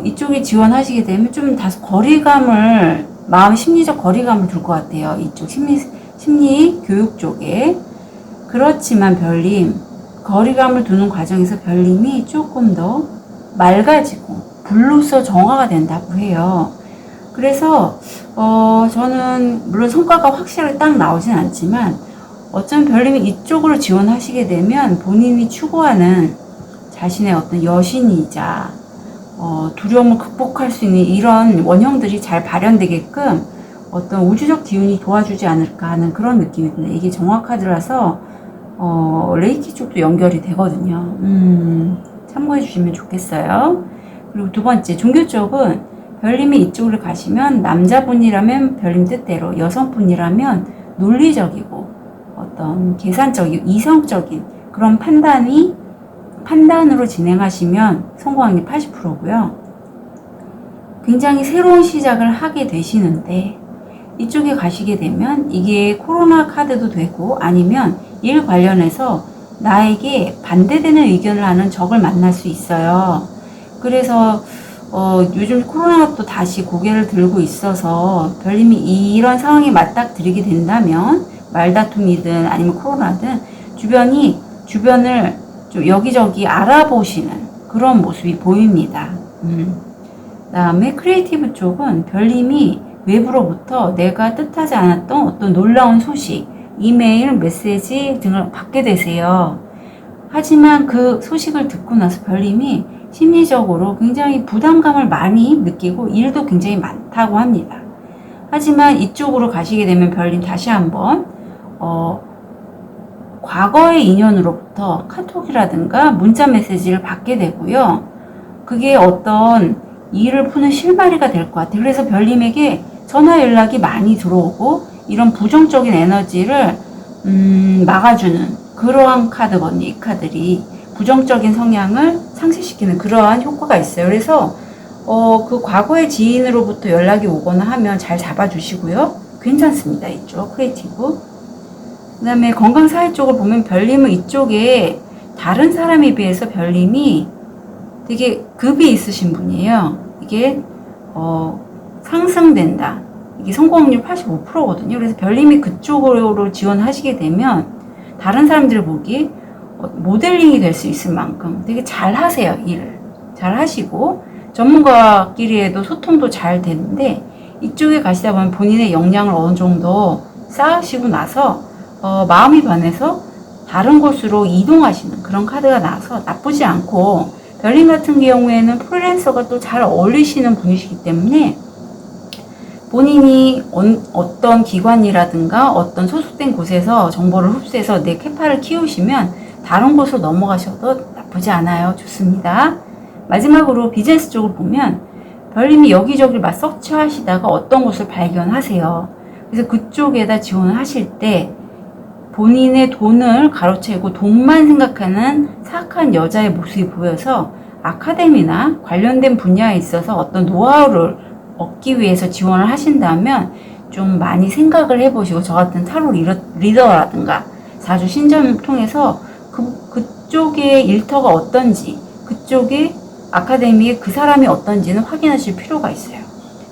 이쪽에 지원하시게 되면 좀 다소 거리감을, 마음 심리적 거리감을 둘 것 같아요. 이쪽 심리 교육 쪽에. 그렇지만 별님, 거리감을 두는 과정에서 별님이 조금 더 맑아지고 불로서 정화가 된다고 해요. 그래서 저는 물론 성과가 확실하게 딱 나오진 않지만 어쩌면 별님이 이쪽으로 지원하시게 되면 본인이 추구하는 자신의 어떤 여신이자 두려움을 극복할 수 있는 이런 원형들이 잘 발현되게끔 어떤 우주적 기운이 도와주지 않을까 하는 그런 느낌이 드네요. 이게 정화카드라서 레이키 쪽도 연결이 되거든요. 참고해 주시면 좋겠어요. 그리고 두 번째, 종교 쪽은 별님이 이쪽으로 가시면 남자분이라면 별님 뜻대로, 여성분이라면 논리적이고 어떤 계산적이고 이성적인 그런 판단으로 진행하시면 성공 확률 80%고요. 굉장히 새로운 시작을 하게 되시는데 이쪽에 가시게 되면 이게 코로나 카드도 되고 아니면 일 관련해서 나에게 반대되는 의견을 하는 적을 만날 수 있어요. 그래서 요즘 코로나가 또 다시 고개를 들고 있어서 별님이 이런 상황에 맞닥뜨리게 된다면 말다툼이든 아니면 코로나든 주변을 좀 여기저기 알아보시는 그런 모습이 보입니다. 그 다음에 크리에이티브 쪽은 별님이 외부로부터 내가 뜻하지 않았던 어떤 놀라운 소식, 이메일, 메시지 등을 받게 되세요. 하지만 그 소식을 듣고 나서 별님이 심리적으로 굉장히 부담감을 많이 느끼고 일도 굉장히 많다고 합니다. 하지만 이쪽으로 가시게 되면 별님 다시 한번 과거의 인연으로부터 카톡이라든가 문자 메시지를 받게 되고요. 그게 어떤 일을 푸는 실마리가 될 것 같아요. 그래서 별님에게 전화 연락이 많이 들어오고 이런 부정적인 에너지를 막아주는 그러한 카드거든요. 이 카드들이 부정적인 성향을 상쇄시키는 그러한 효과가 있어요. 그래서 그 과거의 지인으로부터 연락이 오거나 하면 잘 잡아주시고요. 괜찮습니다. 이쪽 크리에이티브. 그 다음에 건강사회 쪽을 보면 별님은 이쪽에 다른 사람에 비해서 별님이 되게 급이 있으신 분이에요. 이게 상승된다. 이게 성공 확률 85%거든요. 그래서 별님이 그쪽으로 지원하시게 되면 다른 사람들이 보기 모델링이 될 수 있을 만큼 되게 잘 하세요. 일을 잘 하시고 전문가끼리에도 소통도 잘 되는데 이쪽에 가시다 보면 본인의 역량을 어느 정도 쌓으시고 나서 마음이 변해서 다른 곳으로 이동하시는 그런 카드가 나와서 나쁘지 않고 별님 같은 경우에는 프리랜서가 또 잘 어울리시는 분이시기 때문에 본인이 어떤 기관이라든가 어떤 소속된 곳에서 정보를 흡수해서 내 캐파를 키우시면 다른 곳으로 넘어가셔도 나쁘지 않아요. 좋습니다. 마지막으로 비즈니스 쪽을 보면 별님이 여기저기 막 서치하시다가 어떤 곳을 발견하세요. 그래서 그쪽에다 지원을 하실 때 본인의 돈을 가로채고 돈만 생각하는 사악한 여자의 모습이 보여서 아카데미나 관련된 분야에 있어서 어떤 노하우를 얻기 위해서 지원을 하신다면 좀 많이 생각을 해보시고 저 같은 타로 리더라든가 사주 신점을 통해서 그쪽의 일터가 어떤지 그쪽의 아카데미에 그 사람이 어떤지는 확인하실 필요가 있어요.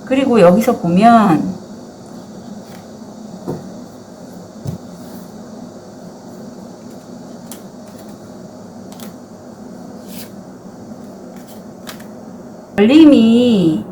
그리고 여기서 보면 별님이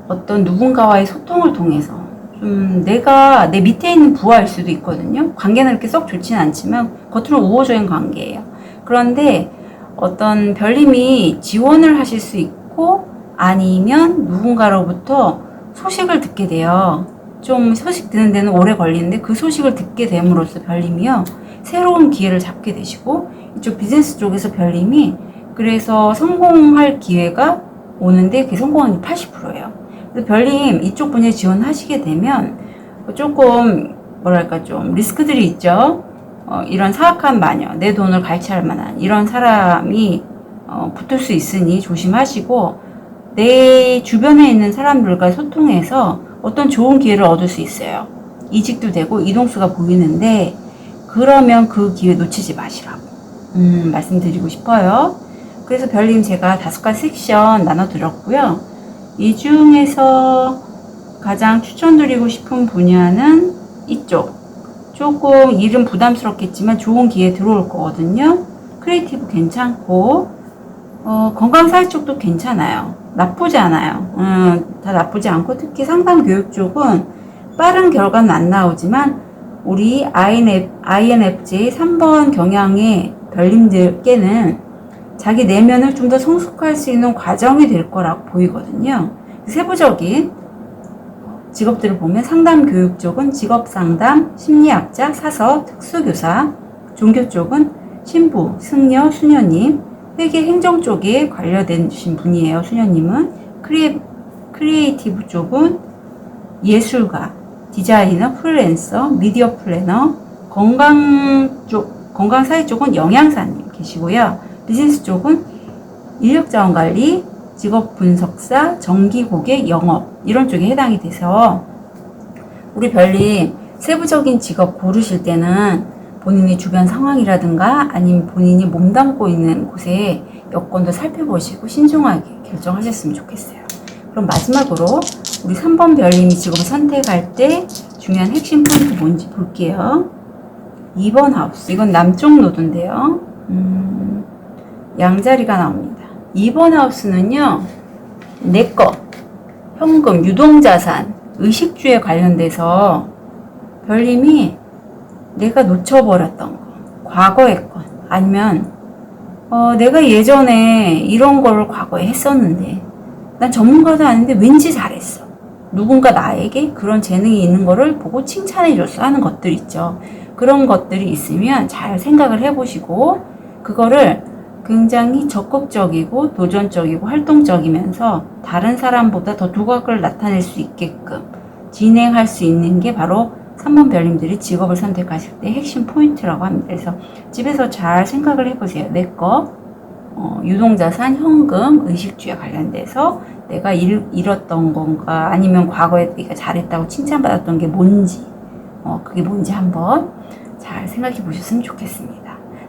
어떤 누군가와의 소통을 통해서 좀 내가 내 밑에 있는 부하일 수도 있거든요. 관계는 그렇게 썩 좋지는 않지만 겉으로 우호적인 관계예요. 그런데 어떤 별님이 지원을 하실 수 있고 아니면 누군가로부터 소식을 듣게 돼요. 좀 소식 듣는 데는 오래 걸리는데 그 소식을 듣게 됨으로써 별님이요 새로운 기회를 잡게 되시고 이쪽 비즈니스 쪽에서 별님이 그래서 성공할 기회가 오는데 그 성공률이 80%예요. 그래서 별님 이쪽 분야에 지원하시게 되면 조금 뭐랄까 좀 리스크들이 있죠. 이런 사악한 마녀, 내 돈을 갈취할 만한 이런 사람이 붙을 수 있으니 조심하시고 내 주변에 있는 사람들과 소통해서 어떤 좋은 기회를 얻을 수 있어요. 이직도 되고 이동수가 보이는데 그러면 그 기회 놓치지 마시라고 말씀드리고 싶어요. 그래서 별님 제가 5가지 섹션 나눠드렸고요. 이 중에서 가장 추천드리고 싶은 분야는 이쪽. 조금 일은 부담스럽겠지만 좋은 기회 들어올 거거든요. 크리에이티브 괜찮고 건강사회 쪽도 괜찮아요. 나쁘지 않아요. 다 나쁘지 않고 특히 상담교육 쪽은 빠른 결과는 안 나오지만 우리 INFJ 3번 경향의 별님들께는 자기 내면을 좀 더 성숙할 수 있는 과정이 될 거라고 보이거든요. 세부적인 직업들을 보면 상담교육 쪽은 직업상담, 심리학자, 사서, 특수교사, 종교 쪽은 신부, 승려, 수녀님, 회계 행정 쪽에 관련되신 분이에요. 수녀님은 크리에이티브 쪽은 예술가, 디자이너, 프리랜서, 미디어 플래너, 건강사회 쪽은 영양사님 계시고요. 비즈니스 쪽은 인력자원관리, 직업분석사, 정기고객, 영업 이런 쪽에 해당이 돼서 우리 별님 세부적인 직업 고르실 때는 본인의 주변 상황이라든가 아니면 본인이 몸담고 있는 곳에 여건도 살펴보시고 신중하게 결정하셨으면 좋겠어요. 그럼 마지막으로 우리 3번 별님이 직업을 선택할 때 중요한 핵심 포인트 뭔지 볼게요. 2번 하우스, 이건 남쪽 노드인데요. 양자리가 나옵니다. 2번 하우스는요, 내거, 현금, 유동자산, 의식주에 관련돼서 별님이 내가 놓쳐버렸던 거, 과거의 것, 아니면 내가 예전에 이런 걸 과거에 했었는데 난 전문가도 아닌데 왠지 잘했어. 누군가 나에게 그런 재능이 있는 거를 보고 칭찬해줬어 하는 것들 있죠. 그런 것들이 있으면 잘 생각을 해보시고 그거를 굉장히 적극적이고 도전적이고 활동적이면서 다른 사람보다 더 두각을 나타낼 수 있게끔 진행할 수 있는 게 바로 3번 별님들이 직업을 선택하실 때 핵심 포인트라고 합니다. 그래서 집에서 잘 생각을 해보세요. 내 거, 유동자산, 현금, 의식주에 관련돼서 내가 잃었던 건가 아니면 과거에 내가 잘했다고 칭찬받았던 게 뭔지 그게 뭔지 한번 잘 생각해 보셨으면 좋겠습니다.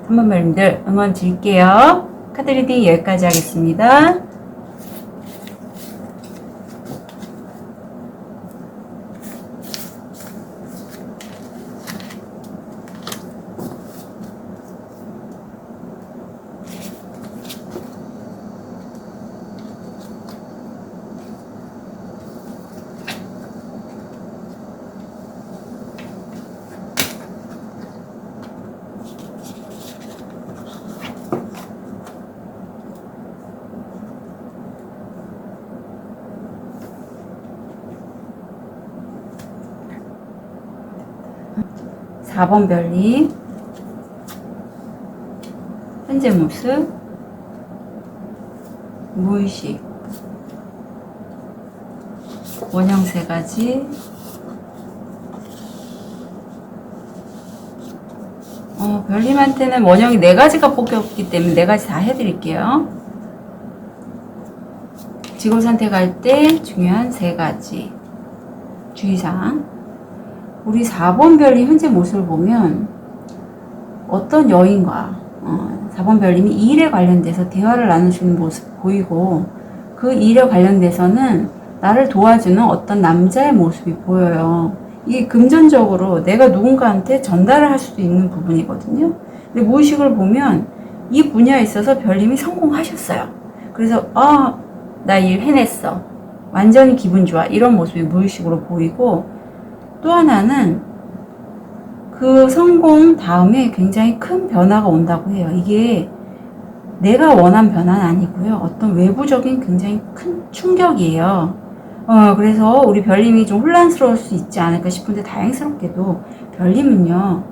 3번 별님들 응원 드릴게요. 카드 리딩 여기까지 하겠습니다. 사 번 별님 현재 모습 무의식 원형 3가지 별님한테는 원형이 4가지가 뽑혔기 때문에 4가지 다 해드릴게요. 직업 선택할 때 중요한 3가지 주의사항. 우리 4번 별님 현재 모습을 보면 어떤 여인과 4번 별님이 일에 관련돼서 대화를 나누시는 모습 보이고 그 일에 관련돼서는 나를 도와주는 어떤 남자의 모습이 보여요. 이게 금전적으로 내가 누군가한테 전달을 할 수도 있는 부분이거든요. 근데 무의식을 보면 이 분야에 있어서 별님이 성공하셨어요. 그래서 나 일 해냈어. 완전히 기분 좋아. 이런 모습이 무의식으로 보이고 또 하나는 그 성공 다음에 굉장히 큰 변화가 온다고 해요. 이게 내가 원한 변화는 아니고요. 어떤 외부적인 굉장히 큰 충격이에요. 그래서 우리 별님이 좀 혼란스러울 수 있지 않을까 싶은데 다행스럽게도 별님은요,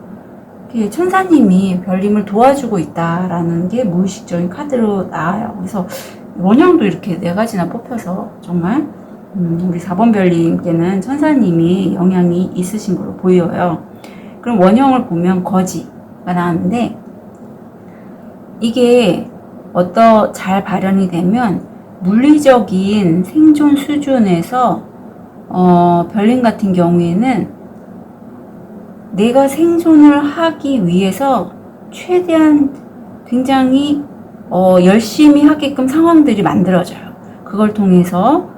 이렇게 천사님이 별님을 도와주고 있다라는 게 무의식적인 카드로 나와요. 그래서 원형도 이렇게 4가지나 뽑혀서 정말 우리 4번 별님께는 천사님이 영향이 있으신 걸로 보여요. 그럼 원형을 보면 거지가 나왔는데, 이게 잘 발현이 되면 물리적인 생존 수준에서 별님 같은 경우에는 내가 생존을 하기 위해서 최대한 굉장히 열심히 하게끔 상황들이 만들어져요. 그걸 통해서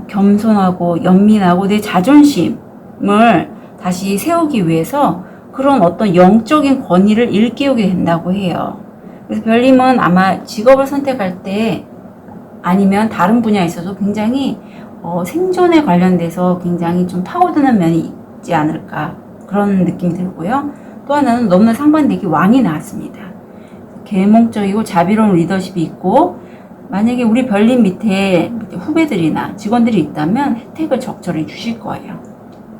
겸손하고 연민하고 내 자존심을 다시 세우기 위해서 그런 어떤 영적인 권위를 일깨우게 된다고 해요. 그래서 별님은 아마 직업을 선택할 때 아니면 다른 분야에 있어서 굉장히 생존에 관련돼서 굉장히 좀 파고드는 면이 있지 않을까, 그런 느낌이 들고요. 또 하나는 너무나 상반되기 왕이 나왔습니다. 계몽적이고 자비로운 리더십이 있고, 만약에 우리 별님 밑에 후배들이나 직원들이 있다면 혜택을 적절히 주실 거예요.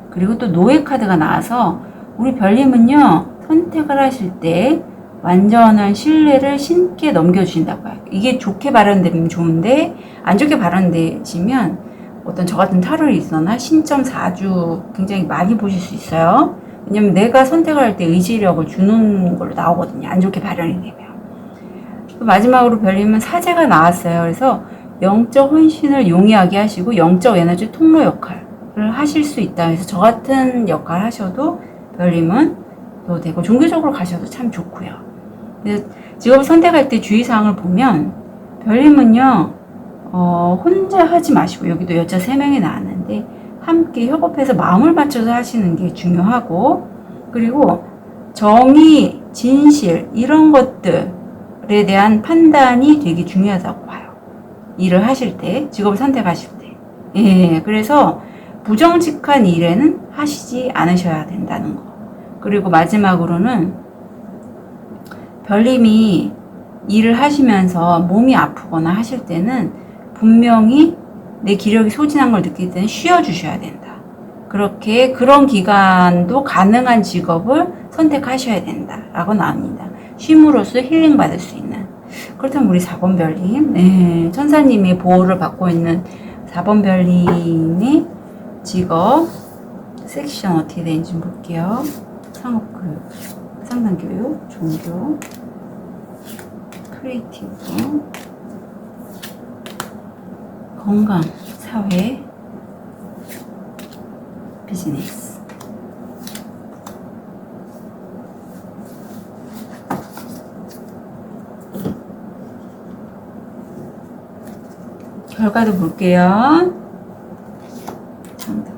그리고 또 노예 카드가 나와서 우리 별님은요, 선택을 하실 때 완전한 신뢰를 신께 넘겨주신다고 해요. 이게 좋게 발현되면 좋은데, 안 좋게 발현되시면 어떤 저 같은 타로일서나 신점 4주 굉장히 많이 보실 수 있어요. 왜냐면 내가 선택을 할 때 의지력을 주는 걸로 나오거든요. 안 좋게 발현이 되면. 마지막으로 별님은 사제가 나왔어요. 그래서 영적 헌신을 용이하게 하시고 영적 에너지 통로 역할을 하실 수 있다. 그래서 저 같은 역할 하셔도 별님은 또 되고, 종교적으로 가셔도 참 좋고요. 직업을 선택할 때 주의사항을 보면 별님은요, 혼자 하지 마시고, 여기도 여자 3명이 나왔는데 함께 협업해서 마음을 맞춰서 하시는 게 중요하고, 그리고 정의, 진실 이런 것들에 대한 판단이 되게 중요하다고 봐요. 일을 하실 때, 직업을 선택하실 때. 예, 그래서 부정직한 일에는 하시지 않으셔야 된다는 거. 그리고 마지막으로는 별님이 일을 하시면서 몸이 아프거나 하실 때는 분명히 내 기력이 소진한 걸 느낄 때는 쉬어주셔야 된다. 그런 기간도 가능한 직업을 선택하셔야 된다 라고 나옵니다. 쉼으로써 힐링 받을 수 있는. 그렇다면 우리 4번 별님, 천사님의 보호를 받고 있는 4번 별님의 직업 섹션 어떻게 되는지 볼게요. 상업교육, 상담교육, 종교, 크리에이티브, 건강, 사회, 비즈니스. 결과도 볼게요. 정답.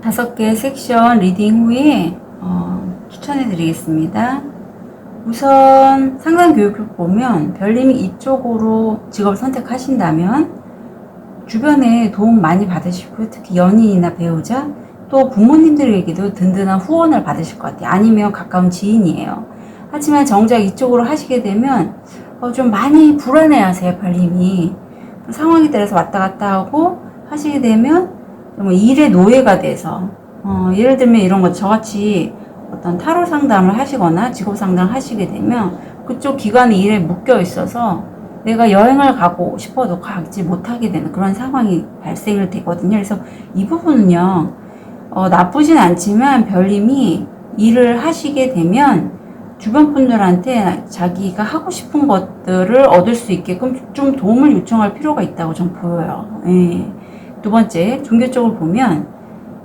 다섯 개 섹션 리딩 후에 추천해 드리겠습니다. 우선 상담 교육을 보면 별님이 이쪽으로 직업을 선택하신다면 주변에 도움 많이 받으시고요. 특히 연인이나 배우자, 또 부모님들에게도 든든한 후원을 받으실 것 같아요. 아니면 가까운 지인이에요. 하지만 정작 이쪽으로 하시게 되면 좀 많이 불안해 하세요. 별님이 상황에 따라서 왔다 갔다 하고 하시게 되면 일의 노예가 돼서 예를 들면 이런 거, 저같이 어떤 타로 상담을 하시거나 직업 상담을 하시게 되면 그쪽 기관에 일에 묶여 있어서 내가 여행을 가고 싶어도 가지 못하게 되는 그런 상황이 발생을 되거든요. 그래서 이 부분은요, 나쁘진 않지만 별님이 일을 하시게 되면 주변 분들한테 자기가 하고 싶은 것들을 얻을 수 있게끔 좀 도움을 요청할 필요가 있다고 전 보여요. 예. 두 번째, 종교적으로 보면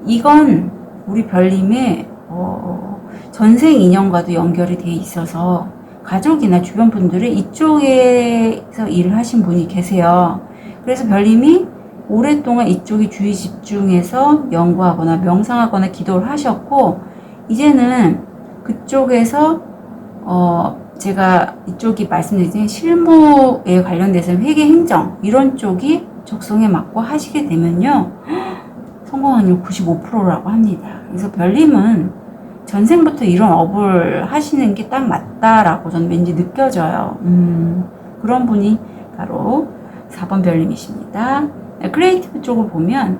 이건 우리 별님의 전생 인연과도 연결이 돼 있어서 가족이나 주변 분들이 이쪽에서 일을 하신 분이 계세요. 그래서 별님이 오랫동안 이쪽에 주의 집중해서 연구하거나 명상하거나 기도를 하셨고, 이제는 그쪽에서 제가 이쪽이 말씀드린 실무에 관련돼서 회계 행정 이런 쪽이 적성에 맞고 하시게 되면요, 성공 확률 95%라고 합니다. 그래서 별님은 전생부터 이런 업을 하시는 게 딱 맞다라고 저는 왠지 느껴져요. 그런 분이 바로 4번 별님이십니다. 크리에이티브 쪽을 보면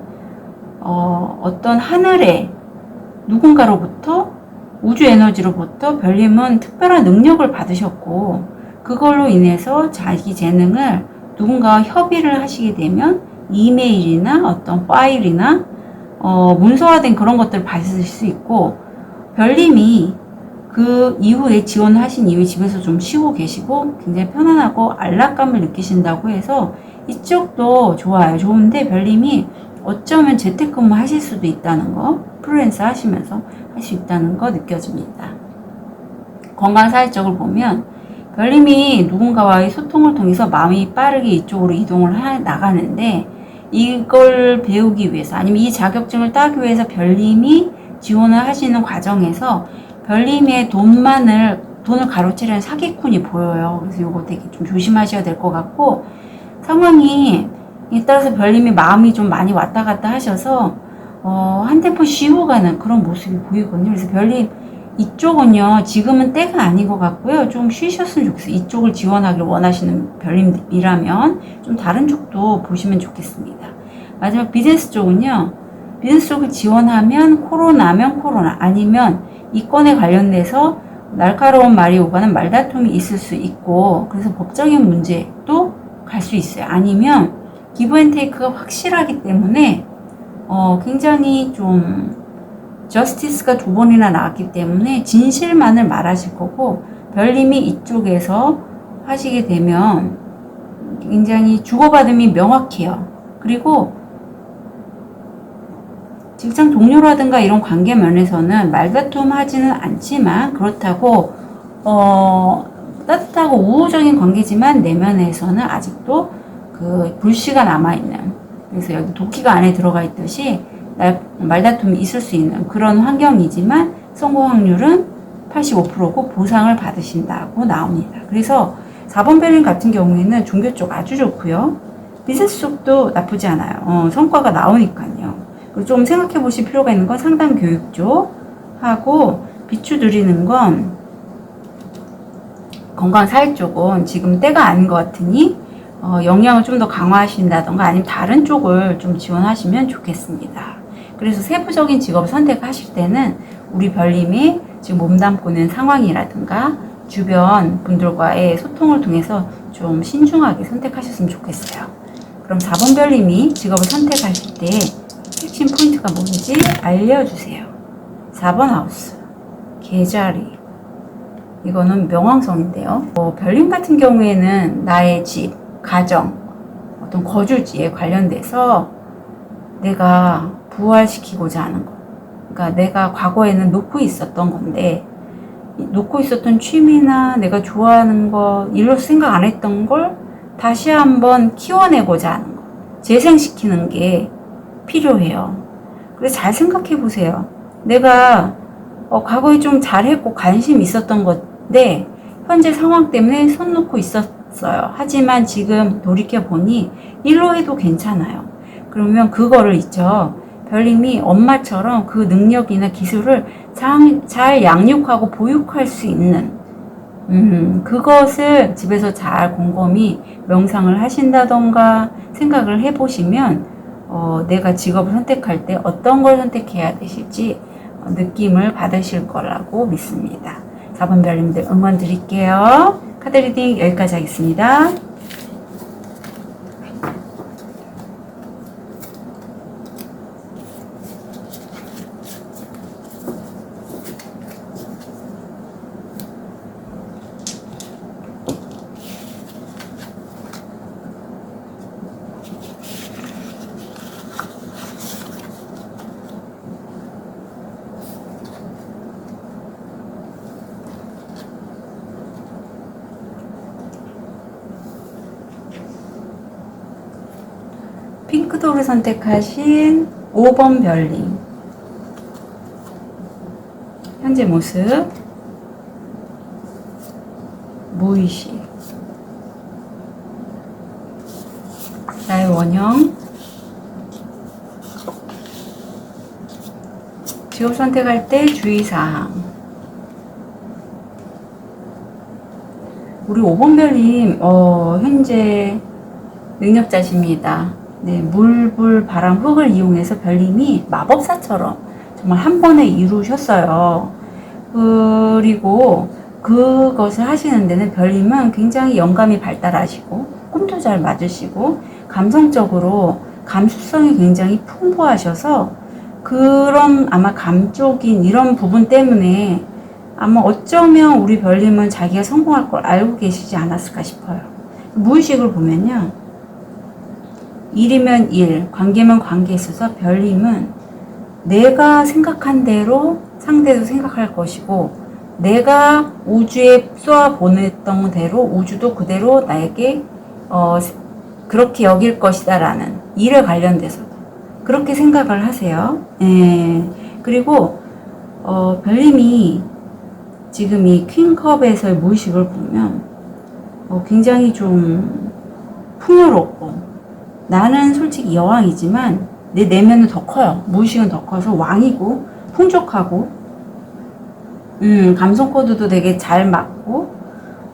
어떤 하늘에 누군가로부터 우주 에너지로부터 별님은 특별한 능력을 받으셨고 그걸로 인해서 자기 재능을 누군가와 협의를 하시게 되면 이메일이나 어떤 파일이나 문서화된 그런 것들을 받으실 수 있고 별님이 그 이후에 지원하신 이후에 집에서 좀 쉬고 계시고 굉장히 편안하고 안락감을 느끼신다고 해서 이쪽도 좋아요. 좋은데 별님이 어쩌면 재택근무 하실 수도 있다는 거, 프리랜서 하시면서 할 수 있다는 거 느껴집니다. 건강사회 쪽을 보면 별님이 누군가와의 소통을 통해서 마음이 빠르게 이쪽으로 이동을 나가는데 이걸 배우기 위해서 아니면 이 자격증을 따기 위해서 별님이 지원을 하시는 과정에서 별님의 돈을 가로채려는 사기꾼이 보여요. 그래서 이거 되게 좀 조심하셔야 될 것 같고 상황이 따라서 별님이 마음이 좀 많이 왔다 갔다 하셔서 한 템포 쉬고 가는 그런 모습이 보이거든요. 그래서 별님 이쪽은요 지금은 때가 아닌 것 같고요. 좀 쉬셨으면 좋겠어요. 이쪽을 지원하기를 원하시는 별님이라면 좀 다른 쪽도 보시면 좋겠습니다. 마지막 비즈니스 쪽은요. 비즈니스 쪽을 지원하면 코로나면 코로나 아니면 이 건에 관련돼서 날카로운 말이 오가는 말다툼이 있을 수 있고 그래서 법적인 문제도 갈 수 있어요. 아니면 기브앤테이크가 확실하기 때문에 굉장히 좀 저스티스가 2번이나 나왔기 때문에 진실만을 말하실 거고 별님이 이쪽에서 하시게 되면 굉장히 주고받음이 명확해요. 그리고 직장 동료라든가 이런 관계 면에서는 말다툼 하지는 않지만 그렇다고 따뜻하고 우호적인 관계지만 내면에서는 아직도 그 불씨가 남아있는 그래서 여기 도끼가 안에 들어가 있듯이 말다툼이 있을 수 있는 그런 환경이지만 성공 확률은 85%고 보상을 받으신다고 나옵니다. 그래서 4번 별님 같은 경우에는 종교 쪽 아주 좋고요. 비즈니스 쪽도 나쁘지 않아요. 성과가 나오니까요. 그리고 좀 생각해 보실 필요가 있는 건 상담 교육 쪽하고 비추드리는 건 건강사회 쪽은 지금 때가 아닌 것 같으니 영향을 좀 더 강화하신다던가 아니면 다른 쪽을 좀 지원하시면 좋겠습니다. 그래서 세부적인 직업을 선택하실 때는 우리 별님이 지금 몸담고 있는 상황이라든가 주변 분들과의 소통을 통해서 좀 신중하게 선택하셨으면 좋겠어요. 그럼 4번 별님이 직업을 선택하실 때 핵심 포인트가 뭔지 알려주세요. 4번 하우스, 계자리. 이거는 명왕성인데요. 별님 같은 경우에는 나의 집, 가정, 어떤 거주지에 관련돼서 내가 부활시키고자 하는 것. 그러니까 내가 과거에는 놓고 있었던 건데, 놓고 있었던 취미나 내가 좋아하는 거, 일로 생각 안 했던 걸 다시 한번 키워내고자 하는 것. 재생시키는 게 필요해요. 그래서 잘 생각해 보세요. 내가 과거에 좀 잘했고 관심 있었던 건데 현재 상황 때문에 손 놓고 있었어요. 하지만 지금 돌이켜보니 일로 해도 괜찮아요. 그러면 그거를 있죠. 별님이 엄마처럼 그 능력이나 기술을 잘 양육하고 보육할 수 있는 그것을 집에서 잘 곰곰이 명상을 하신다던가 생각을 해보시면 내가 직업을 선택할 때 어떤 걸 선택해야 되실지 느낌을 받으실 거라고 믿습니다. 4번 별님들 응원 드릴게요. 카드 리딩 여기까지 하겠습니다. 핑크도를 선택하신 5번 별님 현재 모습 무의식 나의 원형 직업 선택할 때 주의사항. 우리 5번 별님, 현재 능력자십니다. 네, 물, 불, 바람, 흙을 이용해서 별님이 마법사처럼 정말 한 번에 이루셨어요. 그리고 그것을 하시는 데는 별님은 굉장히 영감이 발달하시고, 꿈도 잘 맞으시고, 감성적으로 감수성이 굉장히 풍부하셔서, 그런 아마 감적인 이런 부분 때문에 아마 어쩌면 우리 별님은 자기가 성공할 걸 알고 계시지 않았을까 싶어요. 무의식을 보면요. 일이면 일, 관계면 관계에 있어서 별님은 내가 생각한 대로 상대도 생각할 것이고, 내가 우주에 쏘아 보냈던 대로 우주도 그대로 나에게 그렇게 여길 것이다 라는 일에 관련돼서도 그렇게 생각을 하세요. 그리고 별님이 지금 이 퀸컵에서의 무의식을 보면 굉장히 좀 풍요롭고, 나는 솔직히 여왕이지만 내 내면은 더 커요. 무의식은 더 커서 왕이고 풍족하고, 감성 코드도 되게 잘 맞고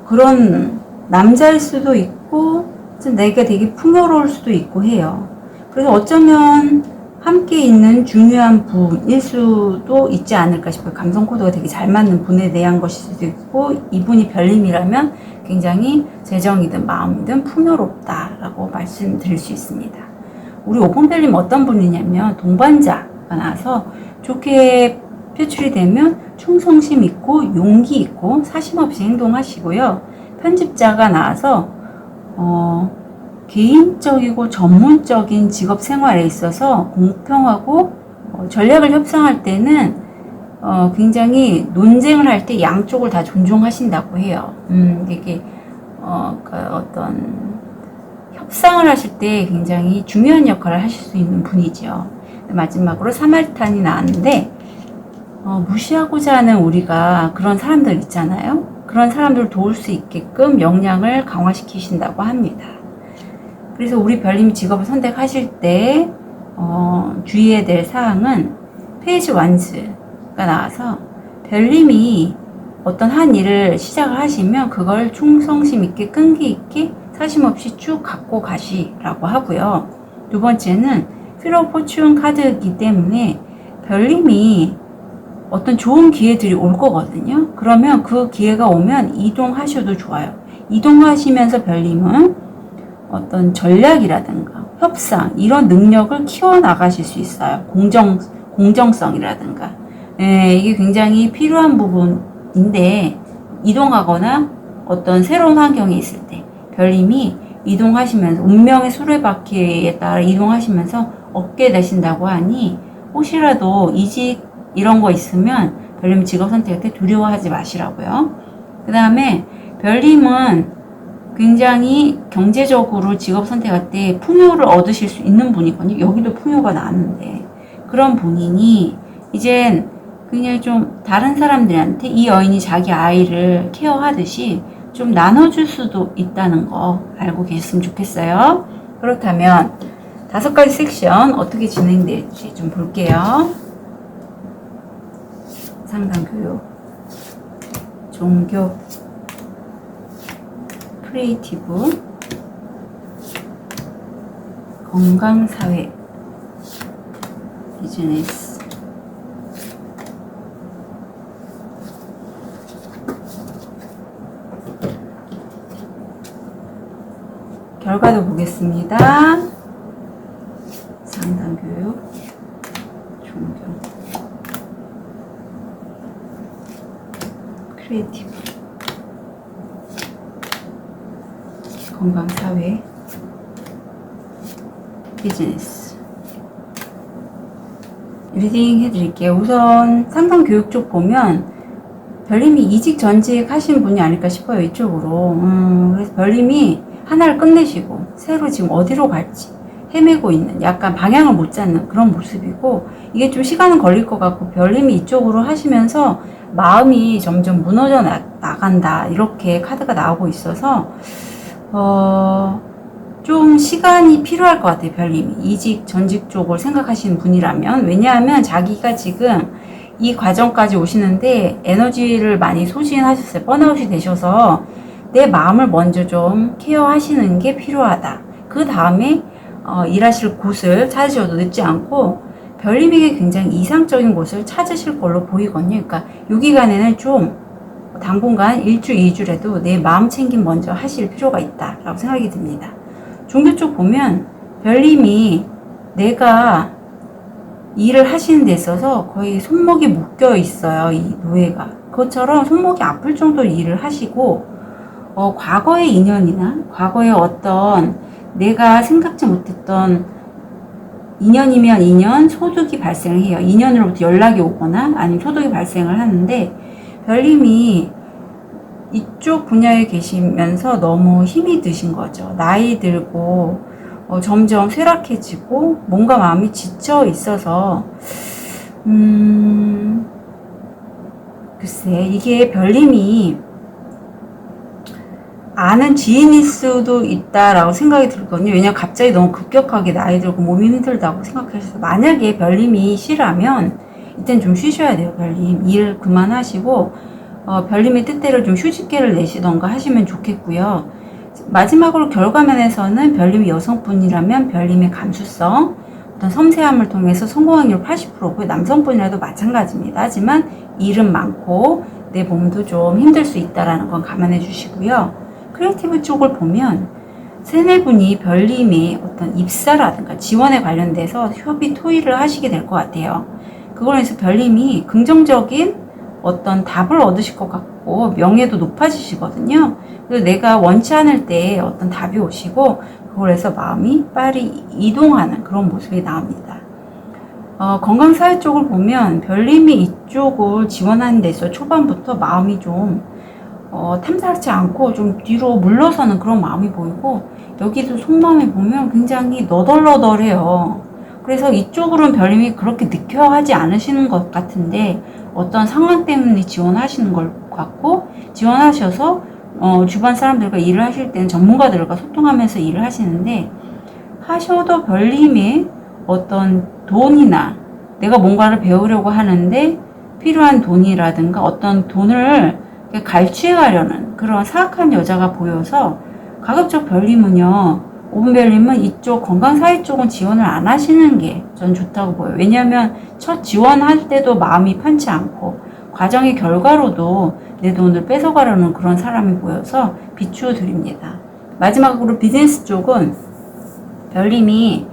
그런 남자일 수도 있고 내가 되게 풍요로울 수도 있고 해요. 그래서 어쩌면 함께 있는 중요한 분일 수도 있지 않을까 싶어요. 감성 코드가 되게 잘 맞는 분에 대한 것일 수도 있고, 이분이 별님이라면 굉장히 재정이든 마음이든 풍요롭다라고 말씀드릴 수 있습니다. 우리 5번 별님 어떤 분이냐면 동반자가 나와서 좋게 표출이 되면 충성심 있고 용기 있고 사심 없이 행동하시고요. 편집자가 나와서 개인적이고 전문적인 직업 생활에 있어서 공평하고 전략을 협상할 때는 굉장히 논쟁을 할 때 양쪽을 다 존중하신다고 해요. 이게 어떤 협상을 하실 때 굉장히 중요한 역할을 하실 수 있는 분이죠. 마지막으로 사마리탄이 나왔는데 무시하고자 하는 우리가 그런 사람들 있잖아요. 그런 사람들을 도울 수 있게끔 역량을 강화시키신다고 합니다. 그래서 우리 별님 직업을 선택하실 때 주의해야 될 사항은 페이지 원스가 나와서 별님이 어떤 한 일을 시작을 하시면 그걸 충성심 있게 끈기 있게 사심 없이 쭉 갖고 가시라고 하고요. 두 번째는 휠 오브 포춘 카드이기 때문에 별님이 어떤 좋은 기회들이 올 거거든요. 그러면 그 기회가 오면 이동하셔도 좋아요. 이동하시면서 별님은 어떤 전략이라든가 협상 이런 능력을 키워나가실 수 있어요. 공정성이라든가 이게 굉장히 필요한 부분인데, 이동하거나 어떤 새로운 환경에 있을 때 별님이 이동하시면서 운명의 수레바퀴에 따라 이동하시면서 얻게 되신다고 하니, 혹시라도 이직 이런 거 있으면 별님 직업 선택할 때 두려워하지 마시라고요. 그 다음에 별님은 굉장히 경제적으로 직업 선택할 때 풍요를 얻으실 수 있는 분이거든요. 여기도 풍요가 나왔는데, 그런 분이니 이젠 굉장히 좀 다른 사람들한테 이 여인이 자기 아이를 케어하듯이 좀 나눠줄 수도 있다는 거 알고 계셨으면 좋겠어요. 그렇다면 5가지 섹션 어떻게 진행될지 좀 볼게요. 상담 교육, 종교, 크리에이티브, 건강사회, 비즈니스, 결과도 보겠습니다. 상담교육, 종교, 크리에이티브, 건강사회, 비즈니스. 리딩 해드릴게요. 우선 상담교육 쪽 보면 별님이 이직 전직 하신 분이 아닐까 싶어요. 이쪽으로. 그래서 별님이 하나를 끝내시고 새로 지금 어디로 갈지 헤매고 있는, 약간 방향을 못 잡는 그런 모습이고, 이게 좀 시간은 걸릴 것 같고 별님이 이쪽으로 하시면서 마음이 점점 무너져 나간다 이렇게 카드가 나오고 있어서 좀 시간이 필요할 것 같아요. 별님이 이직 전직 쪽을 생각하시는 분이라면. 왜냐하면 자기가 지금 이 과정까지 오시는데 에너지를 많이 소진하셨어요. 번아웃이 되셔서 내 마음을 먼저 좀 케어하시는 게 필요하다. 그 다음에 일하실 곳을 찾으셔도 늦지 않고 별님에게 굉장히 이상적인 곳을 찾으실 걸로 보이거든요. 그러니까 이 기간에는 좀 당분간 1주, 2주라도 내 마음 챙김 먼저 하실 필요가 있다라고 생각이 듭니다. 종교 쪽 보면 별님이 내가 일을 하시는 데 있어서 거의 손목이 묶여 있어요. 이 노예가. 그것처럼 손목이 아플 정도로 일을 하시고 과거의 인연이나 과거의 어떤 내가 생각지 못했던 인연이면 인연, 소득이 발생해요. 인연으로부터 연락이 오거나 아니면 소득이 발생을 하는데 별님이 이쪽 분야에 계시면서 너무 힘이 드신 거죠. 나이 들고 점점 쇠락해지고 뭔가 마음이 지쳐 있어서 글쎄 이게 별님이 아는 지인일 수도 있다라고 생각이 들거든요. 왜냐면 갑자기 너무 급격하게 나이 들고 몸이 힘들다고 생각하셔서 만약에 별님이 싫으면 이땐 좀 쉬셔야 돼요. 별님 일 그만하시고 별님의 뜻대로 좀 휴직계를 내시던가 하시면 좋겠고요. 마지막으로 결과면에서는 별님이 여성분이라면 별님의 감수성, 어떤 섬세함을 통해서 성공 확률 80%고요. 남성분이라도 마찬가지입니다. 하지만 일은 많고 내 몸도 좀 힘들 수 있다는 건 감안해 주시고요. 크리에이티브 쪽을 보면 세네 분이 별님의 어떤 입사라든가 지원에 관련돼서 협의 토의를 하시게 될 것 같아요. 그걸로 해서 별님이 긍정적인 어떤 답을 얻으실 것 같고 명예도 높아지시거든요. 그래서 내가 원치 않을 때 어떤 답이 오시고 그걸 해서 마음이 빨리 이동하는 그런 모습이 나옵니다. 건강사회 쪽을 보면 별님이 이쪽을 지원하는 데서 초반부터 마음이 좀 탐스럽지 않고 좀 뒤로 물러서는 그런 마음이 보이고 여기도 속마음에 보면 굉장히 너덜너덜해요. 그래서 이쪽으로는 별님이 그렇게 느껴하지 않으시는 것 같은데 어떤 상황 때문에 지원하시는 걸 같고 지원하셔서 주변 사람들과 일을 하실 때는 전문가들과 소통하면서 일을 하시는데 하셔도 별님의 어떤 돈이나 내가 뭔가를 배우려고 하는데 필요한 돈이라든가 어떤 돈을 갈취해가려는 그런 사악한 여자가 보여서 가급적 별님은요, 오븐별님은 이쪽 건강사회 쪽은 지원을 안 하시는 게 전 좋다고 보여요. 왜냐하면 첫 지원할 때도 마음이 편치 않고 과정의 결과로도 내 돈을 뺏어가려는 그런 사람이 보여서 비추어 드립니다. 마지막으로 비즈니스 쪽은 별님이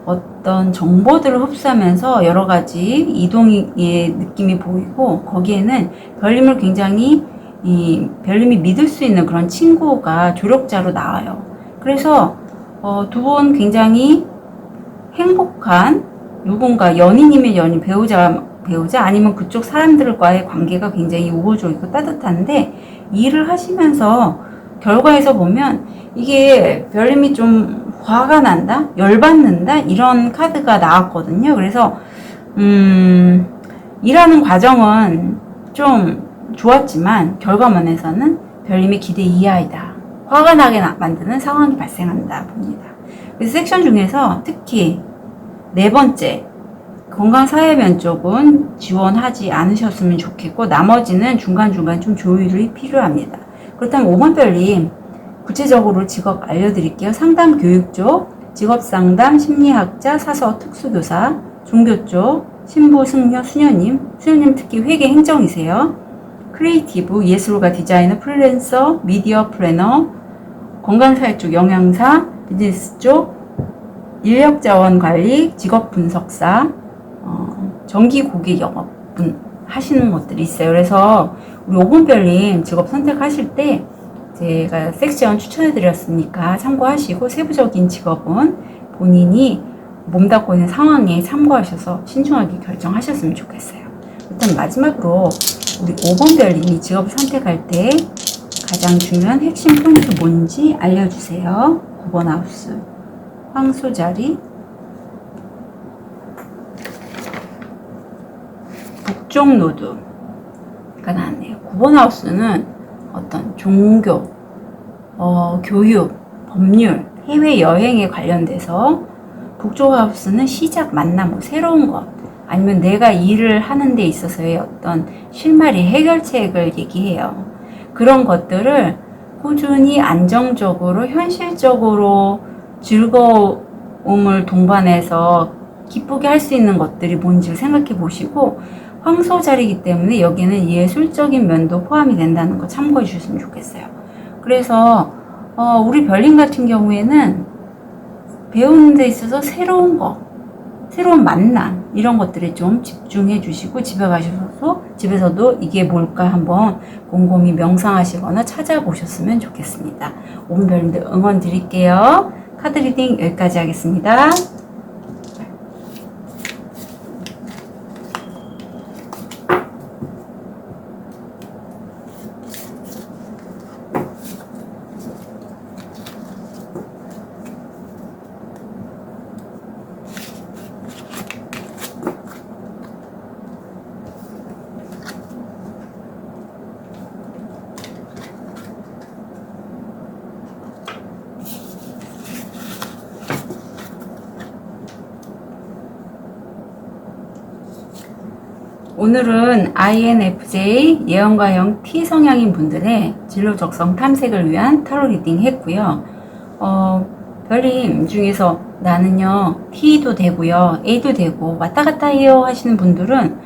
어떤 정보들을 흡수하면서 여러 가지 이동의 느낌이 보이고 거기에는 별님을 굉장히 별님이 믿을 수 있는 그런 친구가 조력자로 나와요. 그래서 두 분 굉장히 행복한 누군가 연인이면 연인, 배우자 아니면 그쪽 사람들과의 관계가 굉장히 우호적이고 따뜻한데 일을 하시면서 결과에서 보면 이게 별님이 좀 화가 난다? 열받는다? 이런 카드가 나왔거든요. 그래서 일하는 과정은 좀 좋았지만 결과면에서는 별님의 기대 이하이다. 화가 나게 만드는 상황이 발생한다 봅니다. 그래서 섹션 중에서 특히 네 번째 건강사회면 쪽은 지원하지 않으셨으면 좋겠고 나머지는 중간중간 좀 조율이 필요합니다. 그렇다면 5번 별님 구체적으로 직업 알려드릴게요. 상담 교육 쪽, 직업상담, 심리학자, 사서 특수교사, 종교 쪽, 신부, 승려, 수녀님 특히 회계 행정이세요. 크리에이티브, 예술가, 디자이너, 프리랜서, 미디어 플래너, 건강사회 쪽 영양사, 비즈니스 쪽, 인력자원관리, 직업분석사, 정기고객 영업분 하시는 것들이 있어요. 그래서 우리 5번별님 직업 선택하실 때 제가 섹션 추천해드렸으니까 참고하시고 세부적인 직업은 본인이 몸담고 있는 상황에 참고하셔서 신중하게 결정하셨으면 좋겠어요. 일단 마지막으로 우리 5번별님이 직업을 선택할 때 가장 중요한 핵심 포인트 뭔지 알려주세요. 9번 하우스 황소자리 북쪽 노드가 나왔네요. 9번 하우스는 어떤 종교, 교육, 법률, 해외여행에 관련돼서 북쪽 하우스는 시작, 만남, 새로운 것, 아니면 내가 일을 하는 데 있어서의 어떤 실마리 해결책을 얘기해요. 그런 것들을 꾸준히 안정적으로 현실적으로 즐거움을 동반해서 기쁘게 할 수 있는 것들이 뭔지를 생각해 보시고, 황소자리이기 때문에 여기는 예술적인 면도 포함이 된다는 거 참고해 주셨으면 좋겠어요. 그래서 우리 별님 같은 경우에는 배우는 데 있어서 새로운 거, 새로운 만남 이런 것들에 좀 집중해 주시고, 집에 가셔서 집에서도 이게 뭘까 한번 곰곰이 명상하시거나 찾아보셨으면 좋겠습니다. 오늘 별님들 응원 드릴게요. 카드 리딩 여기까지 하겠습니다. 오늘은 INFJ 예언가형 T 성향인 분들의 진로 적성 탐색을 위한 타로 리딩 했고요. 별님 중에서 나는요 T도 되고요 A도 되고 왔다 갔다 해요 하시는 분들은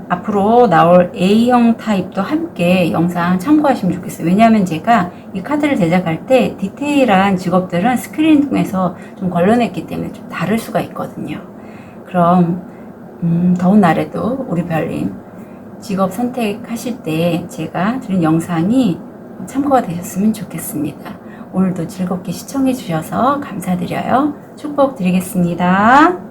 앞으로 나올 A형 타입도 함께 영상 참고하시면 좋겠어요. 왜냐하면 제가 이 카드를 제작할 때 디테일한 직업들은 스크린 통해서 좀 걸러냈기 때문에 좀 다를 수가 있거든요. 그럼 더운 날에도 우리 별님 직업 선택하실 때 제가 드린 영상이 참고가 되셨으면 좋겠습니다. 오늘도 즐겁게 시청해 주셔서 감사드려요. 축복 드리겠습니다.